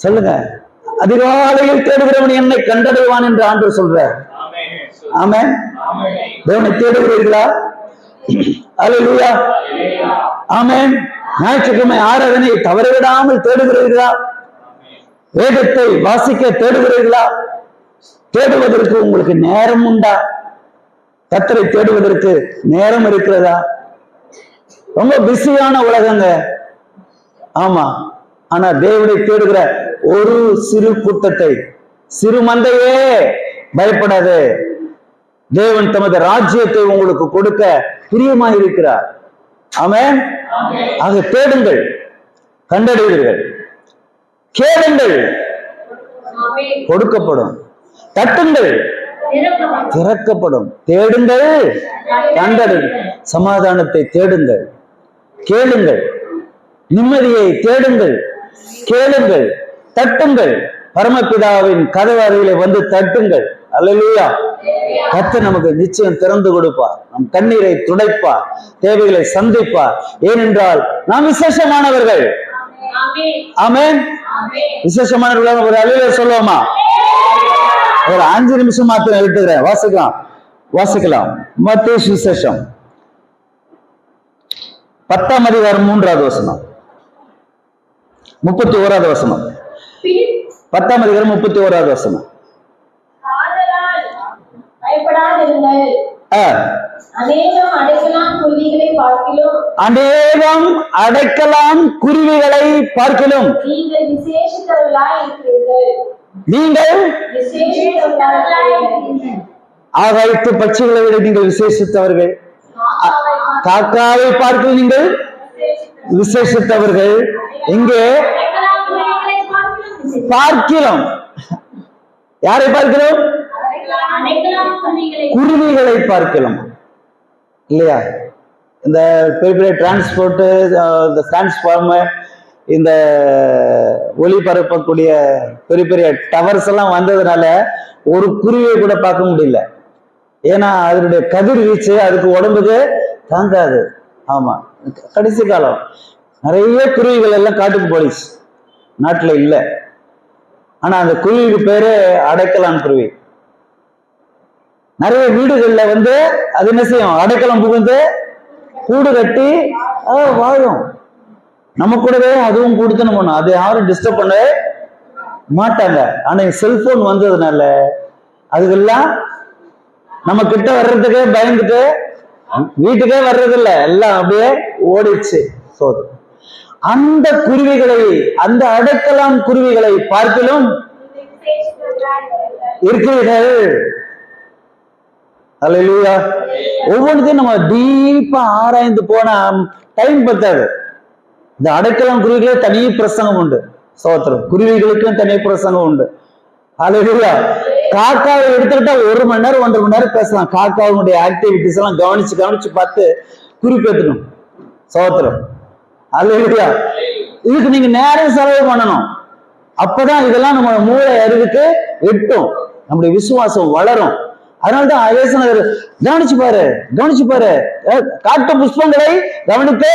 Speaker 1: சொல்லுங்க. அதிகாலையில் தேடுகிறவன் என்னை கண்டடைவான் என்று ஆண்டவர் சொல்றார். ஆமென். தேவனை தேடுகிறீர்களா? அல்லேலூயா, ஆமென். ஞாயிற்றுக்கிழமை ஆராதனை தவறவிடாமல் தேடுகிறீர்களா? வேதத்தை வாசிக்க தேடுகிறீர்களா? தேடுவதற்கு உங்களுக்கு நேரம் உண்டா? கர்த்தரை தேடுவதற்கு நேரம் இருக்கிறதா? ரொம்ப பிஸியான உலகங்க. ஆமா, ஆனா தேவனை தேடுகிற ஒரு சிறு கூட்டத்தை, சிறு மந்தையே பயப்படாது. தேவன் தமது ராஜ்யத்தை உங்களுக்கு கொடுக்க பிரியமாயிருக்கிறார். ஆமென். ஆக தேடுங்கள், கண்டடைவீர்கள். கேளுங்கள் கொடுக்கப்படும், தட்டுங்கள் திறக்கப்படும், தேடுங்கள் கண்டடைங்கள். சமாதானத்தை தேடுங்கள், கேளுங்கள், நிம்மதியை தேடுங்கள், கேளுங்கள், தட்டுங்கள். பரமபிதாவின் கதவு அறையிலே வந்து தட்டுங்கள். அல்லேலூயா. கர்த்தர் நமக்கு நிச்சயம் திறந்து கொடுப்பார், நம் கண்ணீரை துடைப்பார், தேவைகளை சந்திப்பார். ஏனென்றால் நாம் விசேஷமானவர்கள். ஆமென். விசேஷமானவர்கள். ஒரு அல்லேலூயா சொல்லுவோமா? ஒரு 5 நிமிஷம் மாத்திரம் எழுத்துக்கிறேன், வாசிக்கலாம். மத்தேயு சுவிசேஷம் 10ஆம் அதிகாரம் 3வது வசனம், 31வது வசனம். 10ஆம் அதிகாரம் 31வது வசனம்.
Speaker 2: பயப்படாதிருங்கள், அநேகம் அடைக்கலாம் குருவிகளை பார்க்கிலும் நீங்கள் விசேஷித்தவர்களாய் இருக்கிறீர்கள்.
Speaker 1: ஆகாயத்து பட்சிகளை விட நீங்கள் விசேஷித்தவர்கள், காக்காவை பார்க்க நீங்கள் விசேஷித்தவர்கள். இங்கே பார்க்கிறோம். யாரை பார்க்கிறோம்? குருவிகளை பார்க்கலாம் இல்லையா? இந்த பெரிய பெரிய டிரான்ஸ்போர்ட், இந்த டிரான்ஸ்ஃபார்ம், இந்த ஒளிபரப்பக்கூடிய பெரிய பெரிய டவர்ஸ் எல்லாம் வந்ததுனால ஒரு குருவியை கூட பார்க்க முடியல. ஏன்னா அதனுடைய கதிர் வீச்சு அதுக்கு உடம்புக்கு தாங்காது. ஆமா, கடைசி காலம் நிறைய குருவிகள் எல்லாம் காட்டுக்கு போயிடுச்சு, நாட்டுல இல்லை. ஆனா அந்த குருவிக்கு பேரு அடைக்கலான் குருவி. நிறைய வீடுகள்ல வந்து அது என்ன செய்யும்? அடைக்கலம் புகுந்து கூடு கட்டி வாழும். நம்ம கூடவே அதுவும் கொடுத்தணும் பண்ணும், அது யாரும் டிஸ்டர்ப் பண்ண மாட்டாங்க. ஆனா செல்போன் வந்ததுனால அதுக்கெல்லாம் நம்ம கிட்ட வர்றதுக்கே பயந்துட்டு வீட்டுக்கே வர்றதில்ல, எல்லாம் அப்படியே ஓடிச்சு. சோது அந்த குருவிகளை, அந்த அடைக்கலான் குருவிகளை பார்க்கிலும் இருக்கிறீர்கள். அல்லேலூயா. ஒவ்வொன்றையும் நம்ம டீப்பா ஆராய்ந்து போனா டைம் பத்தாது. இந்த அடைக்கலான் குருவிகளே தனி பிரசங்கம் உண்டு. சோத்திரம். குருவிகளுக்கும் தனி பிரசங்கம் உண்டு. அல்லேலூயா. காக்காவை எடுத்துக்கிட்டா 1 மணி நேரம் 1.5 மணி நேரம் பேசலாம். காக்காவுடைய ஆக்டிவிட்டிஸ் எல்லாம் கவனிச்சு பார்த்து குறிப்பேற்றணும். சோத்திரம். அல்லேலூயா. இதுக்கு நீங்க நேரம் செலவு பண்ணணும். அப்பதான் இதெல்லாம் நம்ம மூளை அறிவுக்கு எட்டும், நம்முடைய விசுவாசம் வளரும். அதனால்தான் ஆவேசனர் கவனிச்சு பாரு, காட்டு புஷ்பங்களை கவனித்து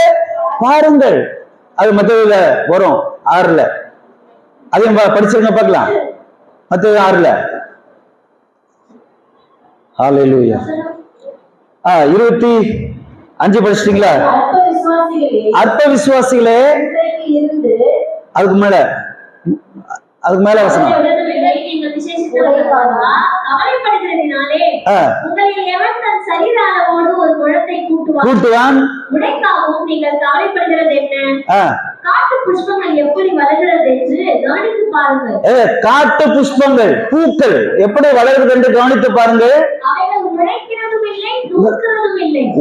Speaker 1: பாருங்கள். அது மத்ததுல வரும் 6ல. அதையும் படிச்சிருங்க, பார்க்கலாம். மத்தது 6ல. ஹல்லேலூயா. 25 படிச்சிட்டீங்களா? அற்ப விசுவாசிகளே, அதுக்கு மேல வசனம். கூட்டுவான். காட்டு புஷ்பங்கள், பூக்கள் எப்படி வளர்கிறது என்று கவனித்து பாருங்கள்.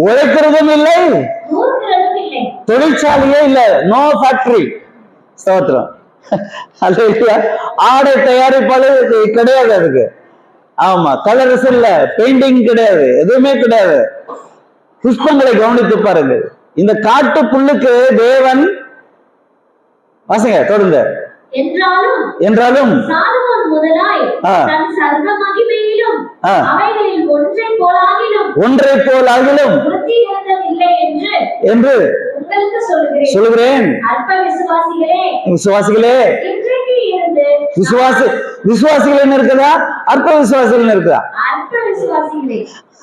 Speaker 1: உழைக்கிறதும் இல்லை, தொழிற்சாலையே இல்லை, நோ ஃபேக்டரி. ஸ்தோத்திரம். ஆடை தயாரிப்பாளர் கிடையாது அதுக்கு. ஆமா, கலர்ஸ் இல்ல, பெயிண்டிங் கிடையாது, எதுவுமே கிடையாது. புஷ்பங்களை கவனித்து பாருங்கள். இந்த காட்டு புல்லுக்கு தேவன் வாசிங்க தொடர்ந்து. என்றாலும் ஒன்றை போலாகிலும் என்று சொல்லுகிறேன். விசுவாசிகளே, விசுவாசிகள் என்ன இருக்குதா? அற்ப விசுவாசிகள் இருக்குதா?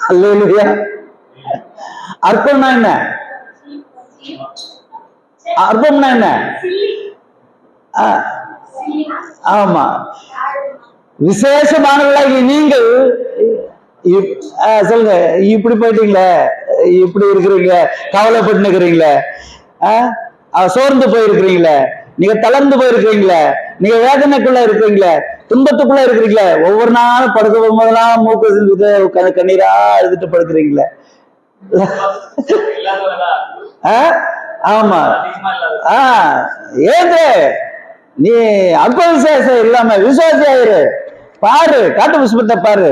Speaker 1: அல்லேலூயா. அற்பம்னா என்ன? அற்பம்னா என்ன? ஆமா, விசேஷமானவர்களாகி நீங்கள் சொல்லுங்க, இப்படி போயிட்டீங்களே, இப்படி இருக்கிறீங்க, கவலைப்பட்டு இருக்கிறீங்களே, சோர்ந்து போயிருக்கிறீங்களா, நீங்க தளர்ந்து போயிருக்கிறீங்களா, நீங்க வேதனைக்குள்ள இருக்கிறீங்களா, துன்பத்துக்குள்ள இருக்கிறீங்களா, ஒவ்வொரு நாளும் படுக்க போகும்போதெல்லாம் மூக்கு கண்ணீரா எழுதிட்டு படுக்கிறீங்களா? ஆமா, ஏது நீ அல்ப விசுவாசம் இல்லாம விசுவாசி ஆயிரு. பாரு, காட்டு புஷ்பத்தை பாரு,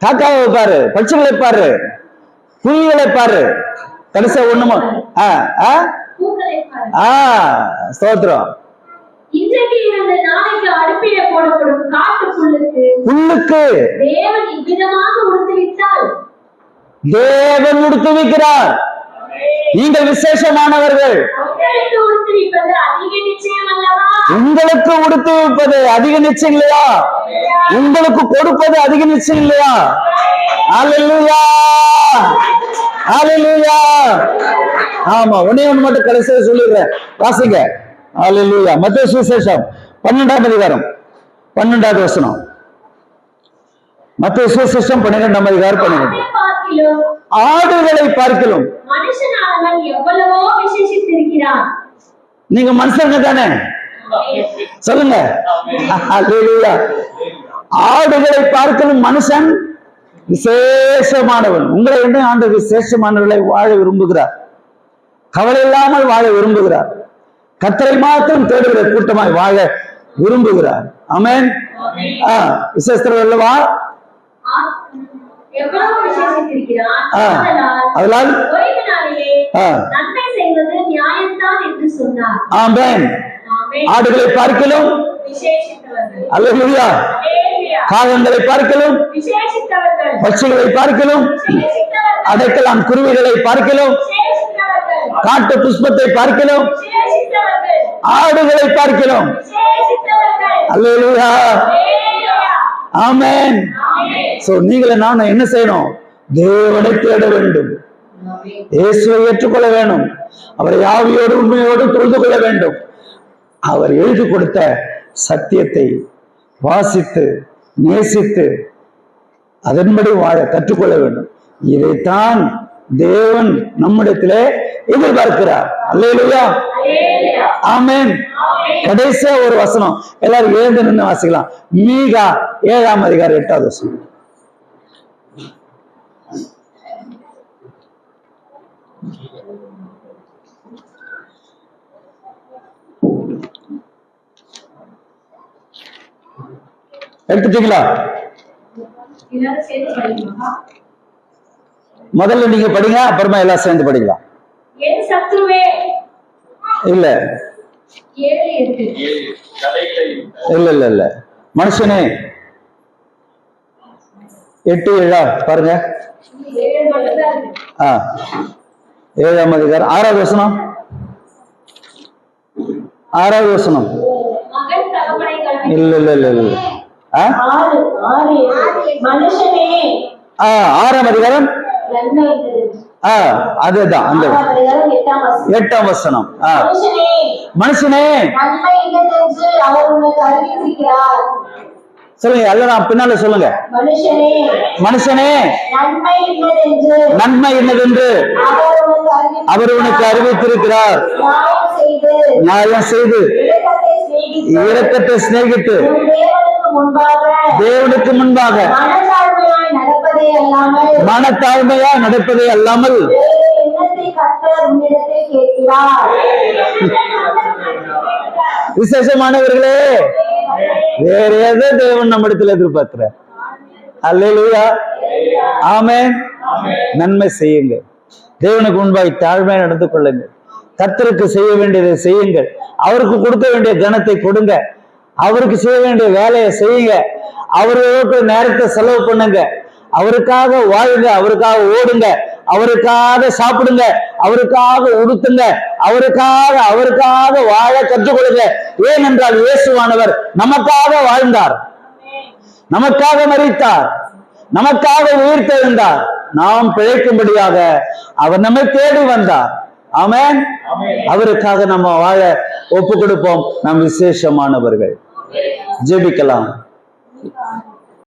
Speaker 1: காக்காவை பாரு, பட்சிகளை பாரு, குயில்களை பாரு, கடைசியா ஒண்ணுமா ஸ்தோத்திரம்.
Speaker 2: இன்றைக்கு இருந்து நாளைக்கு அடுப்பிலே போடப்படும் காட்டு புல்லுக்கு தேவன் இவ்விதமாக உடுத்துவித்தால்
Speaker 1: தேவன் உடுத்துவிக்கிறார். நீங்கள் விசேஷமானவர்கள். உங்களுக்கு உடுத்துவிப்பது அதிக நிச்சயம் இல்லையா? உங்களுக்கு கொடுப்பது அதிக நிச்சயம் இல்லையா? அல்லேலூயா, அல்லேலூயா. ஆமா, ஒண்ணே ஒண்ணு மட்டும் கடைசியா சொல்லிடுறேன், வாசிங்க. அல்லேலூயா. மத்தேயு சுவிசேஷம் 12ஆம் அதிகாரம் 12வது வசனம். மத்தேயு சுவிசேஷம் 12ஆம் அதிகாரம் 12. ஆடுகளை பார்க்கிலும்
Speaker 2: மனுஷனானவன் எவ்வளவோ விசேஷித்திருக்கிறான்.
Speaker 1: நீங்க மனுஷங்க தானே? சொல்லுங்க. அல்லேலூயா. ஆடுகளை பார்க்கிலும் மனுஷன் விசேஷமானவன். உங்களை என்ன ஆண்டு விசேஷமானவர்களை வாழ விரும்புகிறார், கவலை இல்லாமல் வாழ விரும்புகிறார், கர்த்தரை மாத்திரம் தேடுகிற கூட்டமாய் வாழ விரும்புகிறார். ஆமென். விசேஷத்தில் அல்லவா? அதனால் ஆடுகளை பார்க்கலும், அல்லேலூயா, காகங்களை பார்க்கலும், பட்சிகளை பார்க்கலும், அடைக்கலாம் குருவிகளை பார்க்கலும், காட்டு புஷ்பத்தை பார்க்கலும், ஆடுகளை பார்க்கலும். அல்லேலூயா, ஆமென். சோ நீங்கள நானும் என்ன செய்யணும்? தேவனை தேட வேண்டும், இயேசுவை ஏற்றுக்கொள்ள வேண்டும், அவரை ஆவியோடு உண்மையோடு தொழுது கொள்ள வேண்டும். அவர் எழுதி கொடுத்த சத்தியத்தை வாசித்து நேசித்து அதன்படி வாழ கற்றுக்கொள்ள வேண்டும். இதைத்தான் தேவன் நம்மிடத்திலே எதிர்பார்க்கிறார். அல்லேலூயா, ஆமென். கடைசியா ஒரு வசனம் எல்லாரும் எழுந்து நின்று வாசிக்கலாம். மீகா 7ஆம் அதிகாரம் 8வது வசனம். எடுத்துட்டீங்களா? முதல்ல நீங்க படிங்க, அப்புறமா எல்லாம் சேர்ந்து படிக்கலாம். இல்ல இல்ல இல்ல இல்ல மனுஷனே 8:7 பாருங்க. 7ஆம் அதிகாரம் 6வது வசனம். 6வது வசனம். இல்ல இல்ல இல்ல இல்ல 6ஆம் அதிகாரம் அதுதான் அந்த 8ஆம் வசனம். மனுஷனே சொல்லுங்க, எல்லாம் பின்னால சொல்லுங்க. மனுஷனே நன்மை என்னதென்று அவர் உனக்கு அறிவித்திருக்கிறார். நியாயம் செய்து இரக்கத்தை சிநேகித்து தேவனுக்கு முன்பாக மனத்தாழ்மையா நடப்பதே அல்லாமல் விசேஷமானவர்களே, வேற எதை தேவன் நம்மிடத்தில் எதிர்பார்க்கிறார்? அல்லேலூயா, ஆமென். நன்மை செய்யுங்க, தேவனுக்கு முன்பாக தாழ்மையா நடந்து கொள்ளுங்கள், கர்த்தருக்கு செய்ய வேண்டியதை செய்யுங்கள், அவருக்கு கொடுக்க வேண்டிய கனத்தை கொடுங்க, அவருக்கு செய்ய வேண்டிய வேலையை செய்யுங்க, அவருக்கு நேரத்தை செலவு பண்ணுங்க, அவருக்காக வாழுங்க, அவருக்காக ஓடுங்க, அவருக்காக சாப்பிடுங்க, அவருக்காக உடுத்துங்க, அவருக்காக வாழ கற்றுக்கொள்ளுங்க. ஏனென்றால் இயேசுவானவர் நமக்காக வாழ்ந்தார், நமக்காக மரித்தார், நமக்காக உயிர்த்தெழுந்தார், நாம் பிழைக்கும்படியாக அவர் நம்மை தேடி வந்தார். ஆமென். அவருக்காக நம்ம வாழ ஒப்பு கொடுப்போம். நாம் விசேஷமானவர்கள். ஜெபிக்கலாம்.